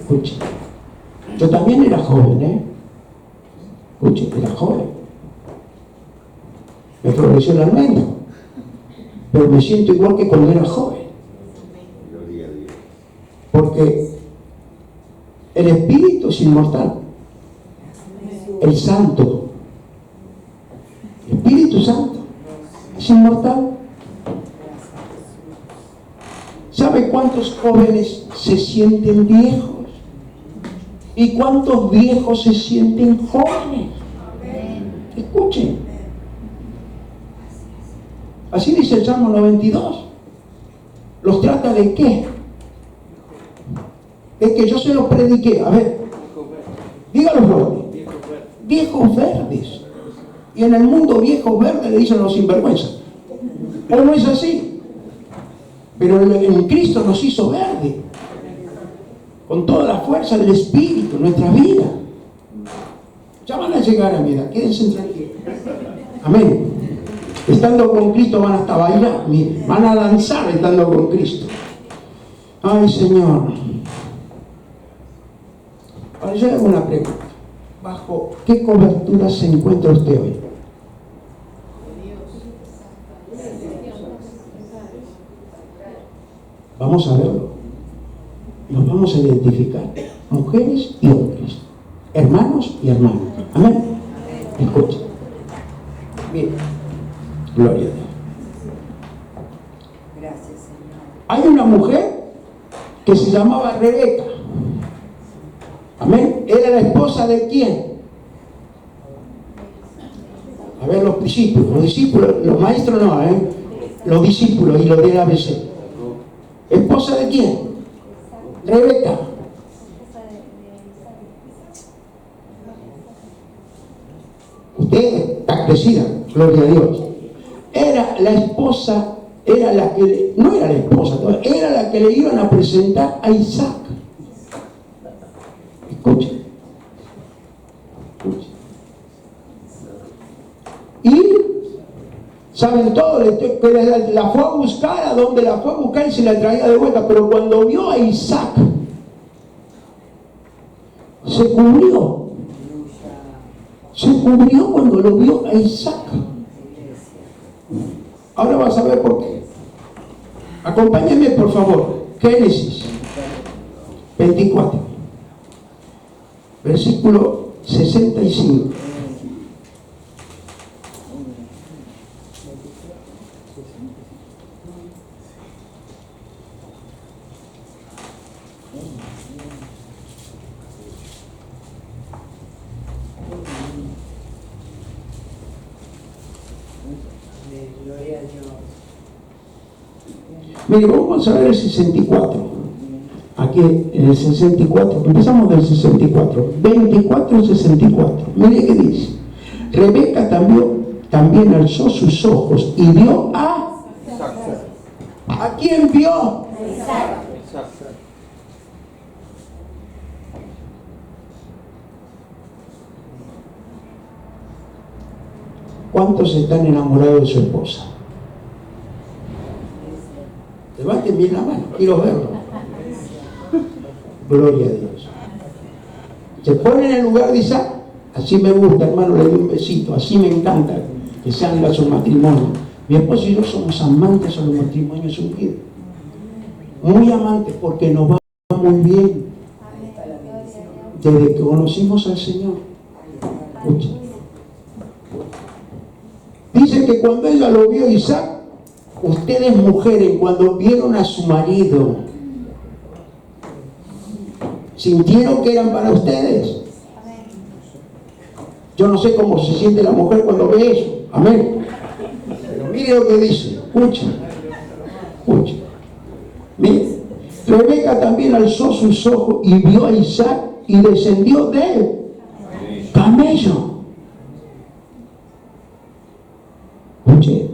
Escuche. Yo también era joven, Escuche, era joven. Me floreció el almendro. Pero me siento igual que cuando era joven. Porque el Espíritu es inmortal. El Santo. El Espíritu Santo es inmortal. ¿Sabe cuántos jóvenes se sienten viejos? ¿Y cuántos viejos se sienten jóvenes? Escuchen. Así dice el Salmo 92. ¿Los trata de qué? Es que yo se los prediqué. A ver, dígalo fuerte. Viejos verdes. Y en el mundo viejos verdes le dicen los sinvergüenzas. ¿O no es así? Pero en Cristo nos hizo verde. Con toda la fuerza del Espíritu, nuestra vida. Ya van a llegar a mi edad, quédense tranquilos. Amén. Estando con Cristo van hasta bailar, van a danzar estando con Cristo. Ay, Señor. Ahora yo le hago una pregunta. ¿Bajo qué cobertura se encuentra usted hoy? Vamos a verlo. Nos vamos a identificar. Mujeres y hombres. Hermanos y hermanas. Amén. Escucha. Bien. Gloria a Dios. Gracias, Señor. Hay una mujer que se llamaba Rebeca. Amén. ¿Era la esposa de quién? A ver, los discípulos, los maestros no, los discípulos y los del ABC. ¿Esposa de quién? Rebeca. Usted está crecida, gloria a Dios. Era la esposa, era la que, no era la esposa, era la que le iban a presentar a Isaac. Escuche. Escuche. Y saben todo, que la fue a buscar, a donde la fue a buscar y se la traía de vuelta. Pero cuando vio a Isaac, se cubrió. Se cubrió cuando lo vio a Isaac. Ahora vas a ver por qué. Acompáñame, por favor. Génesis 24, versículo 65. Gloria a Dios. Mire, vamos a ver el 64. Aquí en el 64, empezamos del 64, 24 64. Mire qué dice. Rebeca también alzó sus ojos y vio a... ¿A quién vio? ¿Cuántos están enamorados de su esposa? Levanten bien la mano, quiero verlo. Gloria a Dios. Se ponen en el lugar de Isaac. Así me gusta, hermano, le doy un besito. Así me encanta que salga su matrimonio. Mi esposo y yo somos amantes a los matrimonios ungidos. Muy amantes porque nos va muy bien. Desde que conocimos al Señor. Escucha. Dice que cuando ella lo vio Isaac, ustedes mujeres, cuando vieron a su marido, ¿sintieron que eran para ustedes? Yo no sé cómo se siente la mujer cuando ve eso. Amén. Pero mire lo que dice. Escucha. Escucha. Mire. Rebeca también alzó sus ojos y vio a Isaac y descendió de él. Camello. Escuche.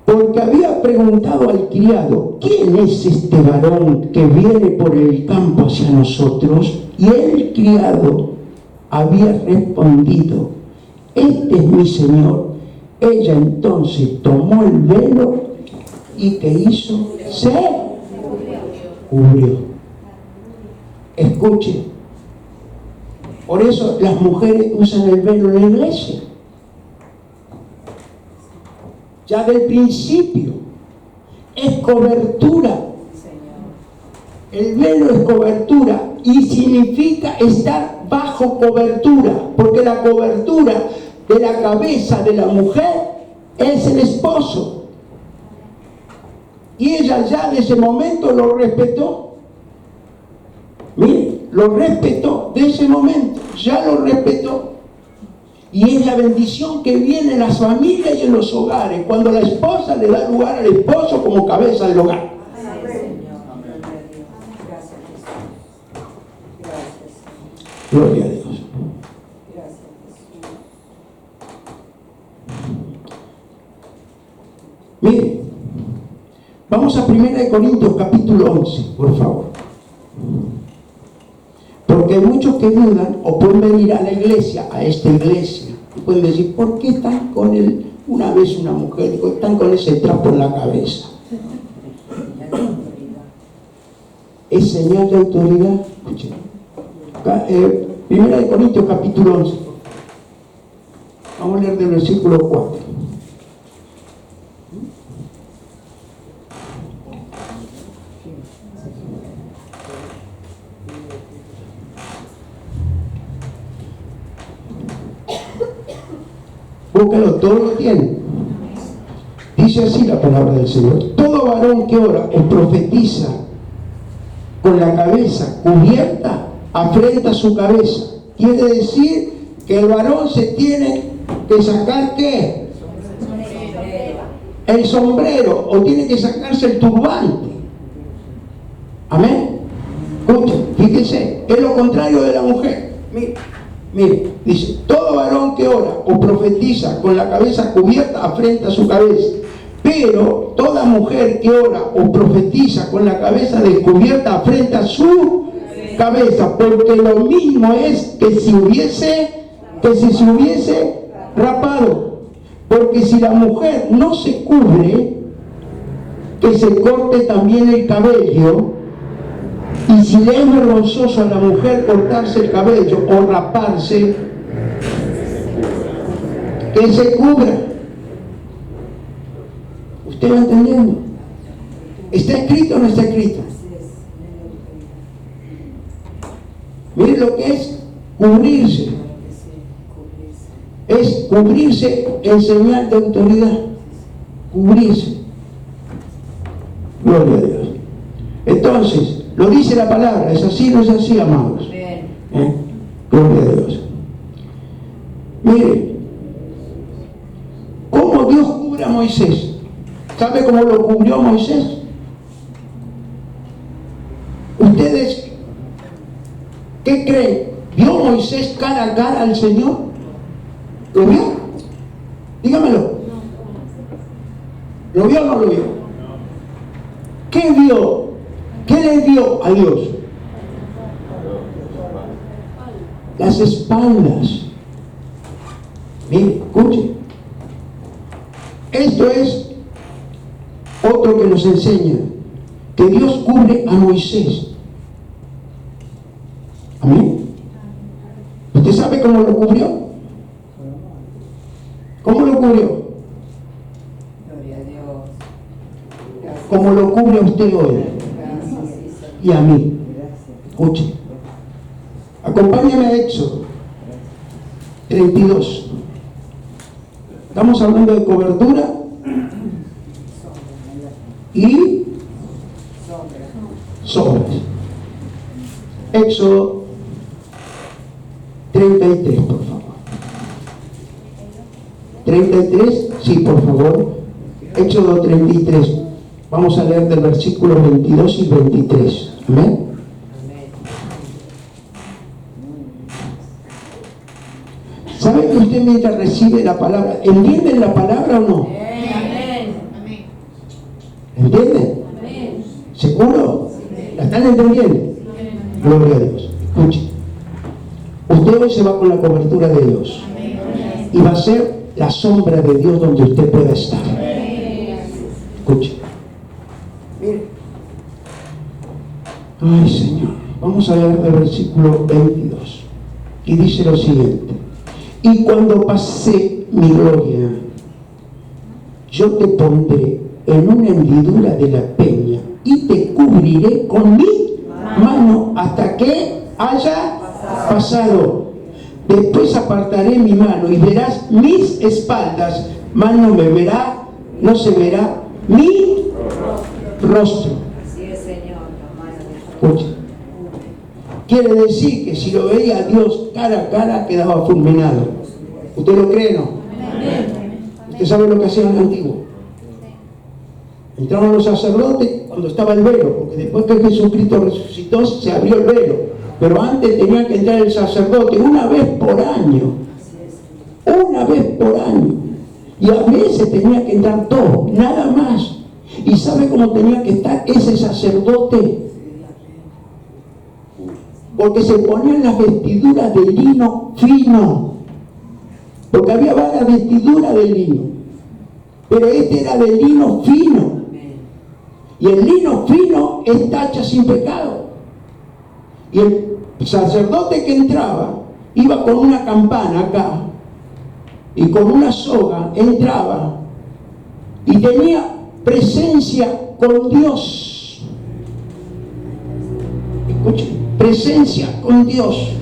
Porque había preguntado al criado, ¿quién es este varón que viene por el campo hacia nosotros? Y el criado había respondido, este es mi señor. Ella entonces tomó el velo y ¿qué hizo? Se cubrió. Escuche. Por eso las mujeres usan el velo en la iglesia. Ya del principio. Es cobertura. El velo es cobertura y significa estar bajo cobertura, porque la cobertura de la cabeza de la mujer es el esposo. Y ella ya de ese momento lo respetó. Mire, lo respetó de ese momento, ya lo respetó. Y es la bendición que viene en las familias y en los hogares, cuando la esposa le da lugar al esposo como cabeza del hogar. Gloria a Dios. Mire, vamos a 1 Corintios capítulo 11, por favor. Porque hay muchos que dudan o pueden venir a la iglesia, a esta iglesia, y pueden decir, ¿por qué están con él? Una vez una mujer dijo, están con ese trapo en la cabeza. es señal de autoridad. Escuchen. Primera de Corintios capítulo 11. Vamos a leer del versículo 4. Búscalo, todo lo tiene. Dice así la palabra del Señor: todo varón que ora o profetiza con la cabeza cubierta, afrenta su cabeza. Quiere decir que el varón se tiene que sacar ¿qué? El sombrero, o tiene que sacarse el turbante. Amén. Escuchen, fíjense, es lo contrario de la mujer. Mire, dice: todo varón que ora o profetiza con la cabeza cubierta, afrenta su cabeza. Pero toda mujer que ora o profetiza con la cabeza descubierta, afrenta su cabeza, porque lo mismo es que si se hubiese rapado. Porque si la mujer no se cubre, que se corte también el cabello. Y si le es vergonzoso a la mujer cortarse el cabello o raparse, que se cubra. ¿Usted va entendiendo? ¿Está escrito o no está escrito? Mire lo que es cubrirse. Es cubrirse en señal de autoridad. Cubrirse. Gloria a Dios. Entonces, lo dice la palabra, ¿es así o no es así, amados? Gloria a Dios. Mire, ¿cómo Dios cubre a Moisés? ¿Sabe cómo lo cubrió Moisés? ¿Ustedes qué creen? ¿Vio Moisés cara a cara al Señor? ¿Lo vio? Dígamelo. ¿Lo vio o no lo vio? ¿Qué vio? ¿Qué le dio a Dios? Las espaldas. Mire, escuche. Esto es otro que nos enseña que Dios cubre a Moisés. Amén. ¿Usted sabe cómo lo cubrió? ¿Cómo lo cubrió? Gloria a Dios. Como lo cubre a usted hoy y a mí. Escuche. Acompáñame a Éxodo 32. Estamos hablando de cobertura y sombras. Éxodo 33, por favor. 33, sí, por favor. Éxodo 33. Vamos a leer del versículo 22 y 23. Amén. ¿Sabe que usted mientras recibe la palabra, entienden la palabra o no? ¿Entienden? ¿Seguro? ¿La están entendiendo? Gloria a Dios. Escuche. Usted hoy se va con la cobertura de Dios. Y va a ser la sombra de Dios donde usted pueda estar. Escuche. Mire. Ay, Señor. Vamos a leer el versículo 22. Y dice lo siguiente: y cuando pase mi gloria, yo te pondré en una hendidura de la peña y te cubriré con mi mano hasta que haya pasado. Después apartaré mi mano y verás mis espaldas, mas no me verá, no se verá mi rostro. Así es, Señor. Escucha. Quiere decir que si lo veía a Dios cara a cara, quedaba fulminado. ¿Usted lo cree, no? ¿Usted sabe lo que hacían en el antiguo? Entraban los sacerdotes cuando estaba el velo, porque después que Jesucristo resucitó se abrió el velo. Pero antes tenía que entrar el sacerdote una vez por año. Una vez por año. Y a veces tenía que entrar todo, nada más. ¿Y sabe cómo tenía que estar ese sacerdote? Porque se ponían las vestiduras de lino fino. Porque había varias vestiduras de lino. Pero este era de lino fino. Y el lino fino es tacha sin pecado. Y el sacerdote que entraba iba con una campana acá y con una soga entraba y tenía presencia con Dios. Escuchen, presencia con Dios.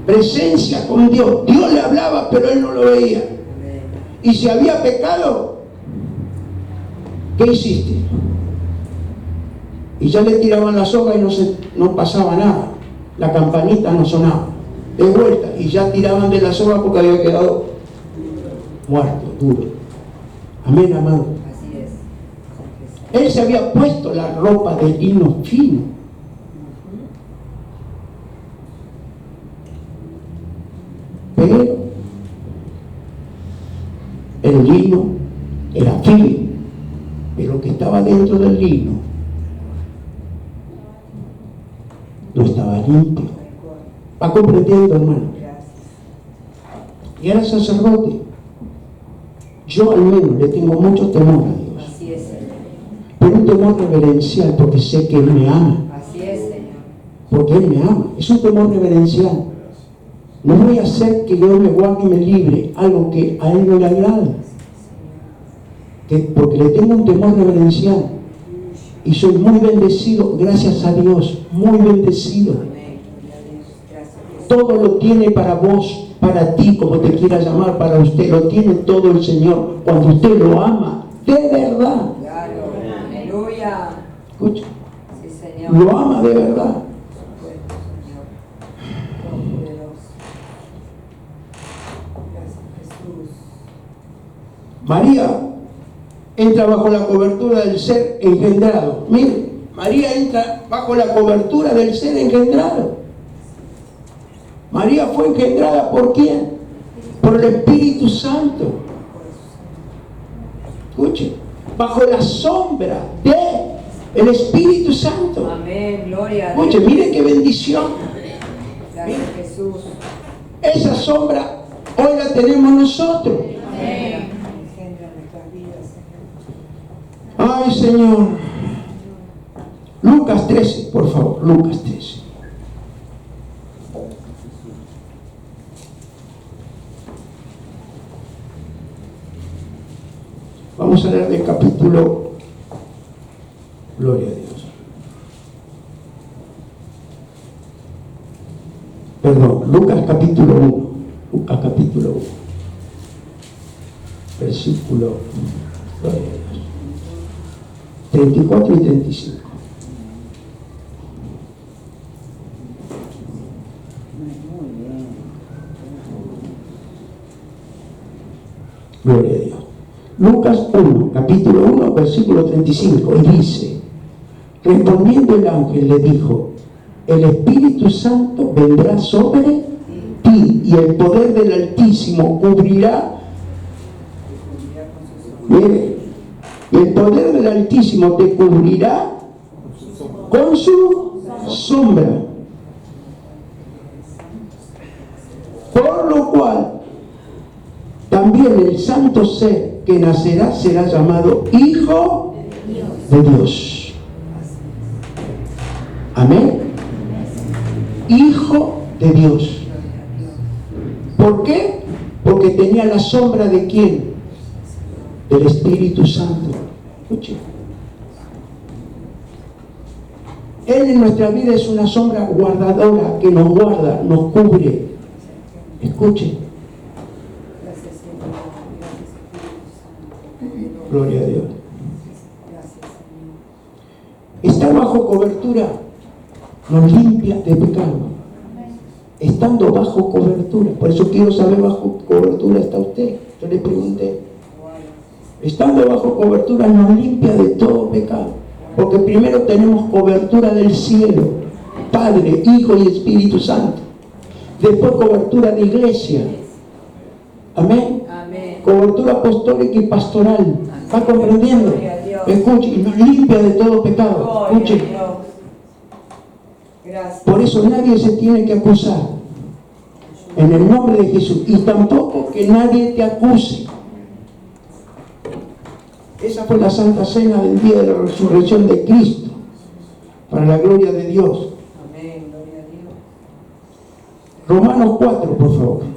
Presencia con Dios. Dios le hablaba, pero él no lo veía. Y si había pecado, ¿qué hiciste? Y ya le tiraban la soga y no pasaba nada. La campanita no sonaba. De vuelta. Y ya tiraban de la soga porque había quedado muerto, duro. Amén, amado. Así es. Él se había puesto la ropa de lino fino. Pero el lino era fino. Pero lo que estaba dentro del lino no estaba limpio. ¿Va comprendiendo, hermano? Y era sacerdote. Yo al menos le tengo mucho temor a Dios. Así es, Señor. Pero un temor reverencial porque sé que Él me ama. Así es, Señor. Porque Él me ama. Es un temor reverencial. No voy a hacer que Dios me guarde y me libre algo que a Él no le agrada. Porque le tengo un temor reverencial. Y soy muy bendecido, gracias a Dios. Muy bendecido. Amén. Gloria a Dios. Gracias, Jesús. Todo lo tiene para vos, para ti, como te quiera llamar, para usted. Lo tiene todo el Señor cuando usted lo ama. De verdad. Claro. Aleluya. Escucha. Sí, Señor. Lo ama de verdad. Por supuesto, Señor. Todopoderoso. Gracias, Jesús. María entra bajo la cobertura del ser engendrado. Mire, María entra bajo la cobertura del ser engendrado. María fue engendrada ¿por quién? Por el Espíritu Santo. Escuche, bajo la sombra del Espíritu Santo. Amén. Gloria a Dios. Escuche, mire qué bendición. Gracias, Jesús. Esa sombra hoy la tenemos nosotros. Amén. Engendra nuestras vidas, Señor. Ay, Señor. Lucas 13, por favor, Lucas 13. Vamos a leer del capítulo, gloria a Dios. Perdón, Lucas capítulo 1. Lucas capítulo 1. Versículo, gloria a Dios, 34 y 35. Gloria a Dios. Lucas 1, capítulo 1, versículo 35, y dice: respondiendo el ángel le dijo, el Espíritu Santo vendrá sobre ti y el poder del Altísimo cubrirá. Mire, y el poder del Altísimo te cubrirá con su sombra. Por lo cual también el santo ser que nacerá será llamado Hijo de Dios. Amén. Hijo de Dios. ¿Por qué? Porque tenía la sombra de ¿quién? Del Espíritu Santo. Escuche. Él en nuestra vida es una sombra guardadora que nos guarda, nos cubre. Escuche. Gracias, Señor. Gracias, Espíritu Santo. Gloria a Dios. Gracias, Señor. Estar bajo cobertura nos limpia de pecado. Estando bajo cobertura. Por eso quiero saber bajo cobertura está usted. Yo le pregunté. Estando bajo cobertura nos limpia de todo pecado. Porque primero tenemos cobertura del cielo. Padre, Hijo y Espíritu Santo. Después cobertura de iglesia. Amén. Amén. Cobertura apostólica y pastoral. ¿Va comprendiendo? Gloria a Dios. Escuche, y nos limpia de todo pecado. Gloria a Escuche. Dios. Gracias. Por eso nadie se tiene que acusar. En el nombre de Jesús. Y tampoco que nadie te acuse. Esa fue la Santa Cena del día de la resurrección de Cristo. Para la gloria de Dios. Romanos 4, por favor.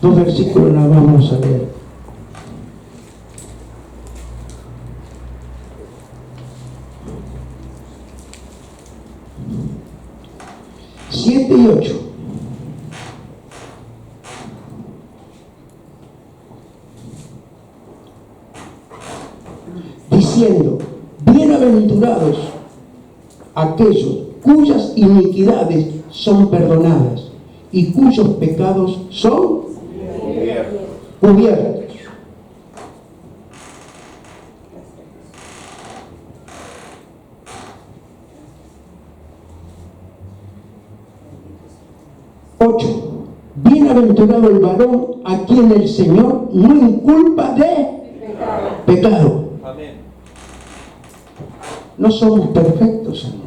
Dos versículos nada más vamos a leer. Siete y 8. Diciendo, bienaventurados aquellos cuyas iniquidades son perdonadas y cuyos pecados son cubiertos. Ocho. Bienaventurado el varón a quien el Señor no inculpa de pecado. Amén. No somos perfectos, hermano,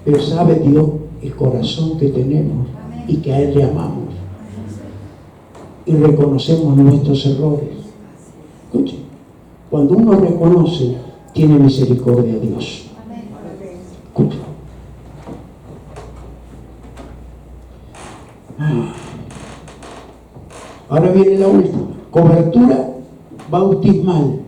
pero sabe Dios el corazón que tenemos y que a Él le amamos y reconocemos nuestros errores. Escuche, cuando uno reconoce, tiene misericordia de Dios. Escuche. Ahora viene la última, cobertura bautismal.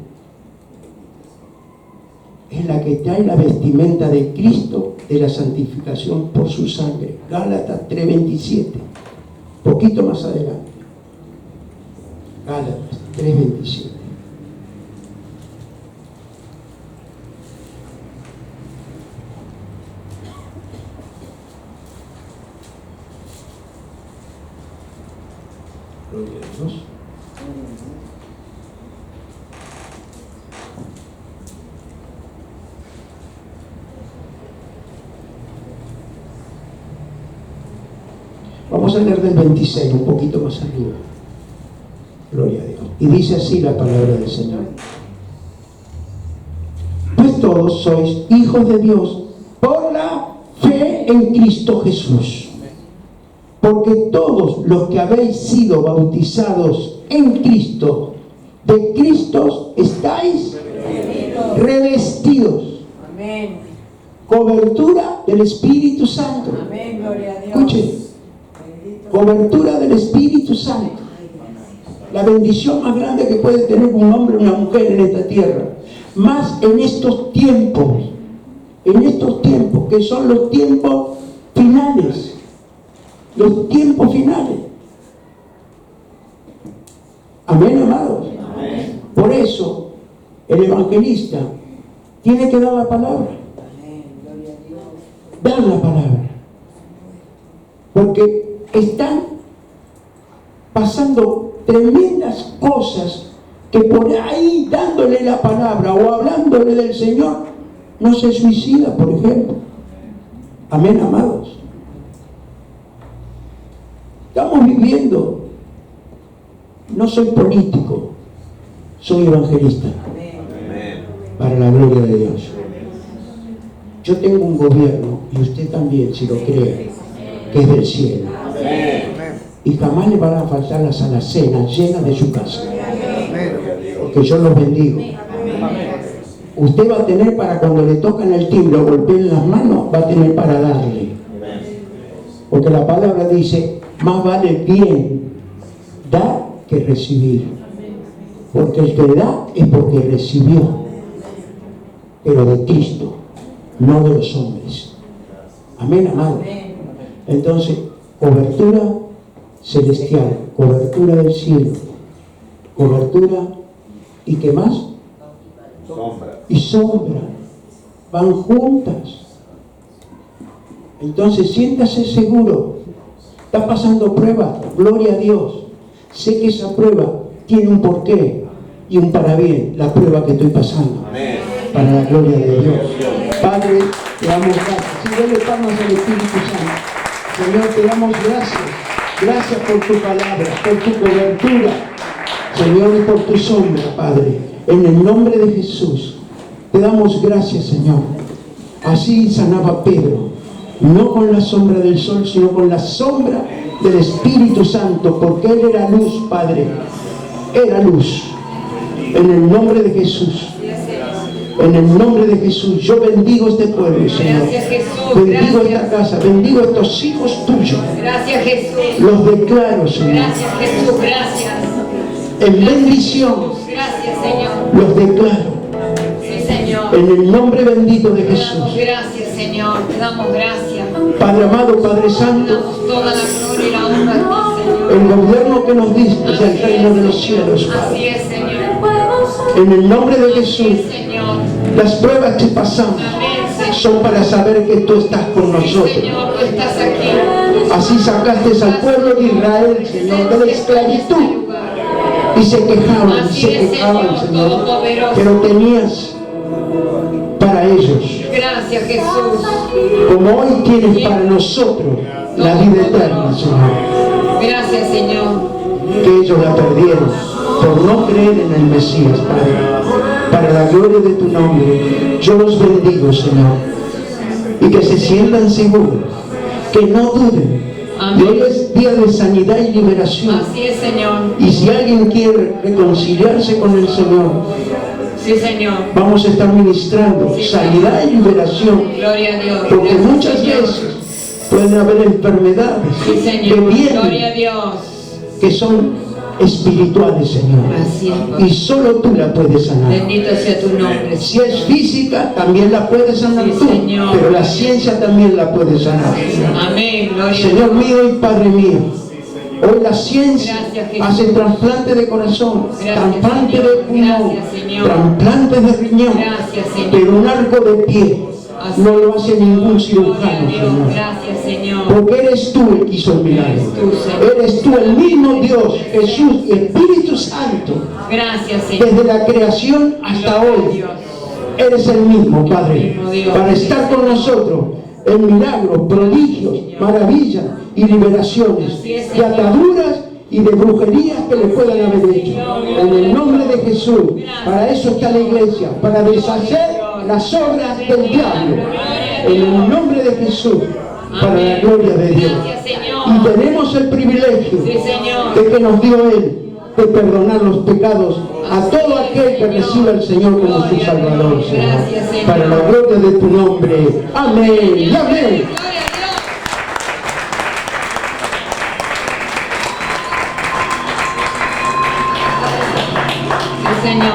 Es la que trae la vestimenta de Cristo de la santificación por su sangre. Gálatas 3:27. Poquito más adelante. Gálatas 3:27. Gloria a Dios. Vamos a leer del 26, un poquito más arriba. Gloria a Dios. Y dice así la palabra del Señor. Pues todos sois hijos de Dios por la fe en Cristo Jesús. Porque todos los que habéis sido bautizados en Cristo, de Cristo estáis revestidos. Amén. Cobertura del Espíritu Santo. Amén, gloria a Dios. Escuchen. Cobertura del Espíritu Santo. La bendición más grande que puede tener un hombre o una mujer en esta tierra. Más en estos tiempos. En estos tiempos, que son los tiempos finales. Los tiempos finales. Amén, amados. Amén. Por eso, el evangelista tiene que dar la palabra. Amén, gloria a Dios. Dar la palabra. Porque están pasando tremendas cosas que por ahí dándole la palabra o hablándole del Señor no se suicida, por ejemplo. Amén, amados. Estamos viviendo, no soy político, soy evangelista, Amén. para la gloria de Dios. Yo tengo un gobierno, y usted también, si lo cree, que es del cielo. Amén. Y jamás le van a faltar las alacenas llenas de su casa. Amén. Porque yo los bendigo. Usted va a tener para cuando le tocan el timbre o golpeen las manos, va a tener para darle. Porque la palabra dice, más vale bien dar que recibir. Porque el que da es porque recibió. Pero de Cristo, no de los hombres. Amén, amado. Entonces, cobertura celestial, cobertura del cielo, cobertura, ¿y qué más? Sombra. Y sombra, van juntas. Entonces siéntase seguro. Está pasando prueba, gloria a Dios. Sé que esa prueba tiene un porqué y un para bien, la prueba que estoy pasando. Amén. Para la gloria de Dios. Padre, te damos gracias. Sí, dale palmas al Espíritu Santo. Señor, te damos gracias. Gracias por tu palabra, por tu cobertura. Señor, y por tu sombra, Padre. En el nombre de Jesús, te damos gracias, Señor. Así sanaba Pedro. no con la sombra del sol, sino con la sombra del Espíritu Santo, porque Él era luz, Padre, era luz. En el nombre de Jesús, en el nombre de Jesús, yo bendigo este pueblo, Señor. Gracias, Jesús. Bendigo Gracias. esta casa, bendigo estos hijos tuyos. Gracias, Jesús. Los declaro, Señor, Gracias, Jesús. Gracias. en bendición. Gracias, Señor. Los declaro Sí, Señor. en el nombre bendito de Te damos Jesús. gracias, Señor. Te damos gracias. Padre amado, Padre Te Santo, damos toda la gloria y la honra a ti, Señor. el gobierno que nos diste es el reino de los cielos, Así Padre. es, Señor. En el nombre de Sí, Jesús, Señor. las pruebas que pasamos Amén, Señor. son para saber que tú estás con Sí, nosotros. Señor, tú estás aquí. Así sacaste al pueblo de Israel, Señor, de la esclavitud. Y se quejaban, Así se es, quejaban, Señor, Señor. Todopoderoso. Pero tenías para ellos, Gracias, Jesús. como hoy tienes para nosotros, la vida eterna, Señor. Gracias, Señor. Que ellos la perdieron por no creer en el Mesías, Padre. Para la gloria de tu nombre, yo los bendigo, Señor. Y que se sientan seguros, que no duden. Y hoy es día de sanidad y liberación. Así es, Señor. Y si alguien quiere reconciliarse con el Señor, Sí, Señor. vamos a estar ministrando sanidad y liberación. Gloria a Dios. Porque Gracias, muchas Señor. veces pueden haber enfermedades Sí, que Señor. Gloria a vienen, Dios. que son espirituales, Señor. Así es, Padre. Y solo tú la puedes sanar. Bendito sea tu nombre. Si es física, también la puedes sanar Sí, tú. Señor. Pero la ciencia también la puede sanar. Amén. Gloria a Señor Dios. mío y Padre mío, hoy la ciencia Gracias, Jesús. hace trasplante de corazón, Gracias, trasplante Señor. de pulmón, Gracias, Señor. trasplante de riñón, Gracias, Señor. pero un arco de pie Así no lo hace ningún Gloria a cirujano, Dios. Señor. Gracias, Señor. Porque eres tú el que hizo el milagro. Eres tú, Señor. Eres tú el mismo Dios, Jesús, Espíritu Santo, Gracias, Señor. desde la creación hasta Gloria a hoy. Dios. Eres el mismo, Padre, mismo Dios. para estar con nosotros en milagros, prodigios, maravillas y liberaciones Así es, de Señor. ataduras y de brujerías que le puedan haber hecho. En el nombre de Jesús, para eso está la iglesia, para deshacer las obras del diablo. En el nombre de Jesús, para la gloria de Dios. Gracias, Señor. Y tenemos el privilegio Sí, Señor. de que nos dio Él de perdonar los pecados a todo aquel que reciba al Señor como su Salvador, Señor. Gracias, Señor. Para la gloria de tu nombre. Amén y amén. Gloria a Dios. Sí, Señor.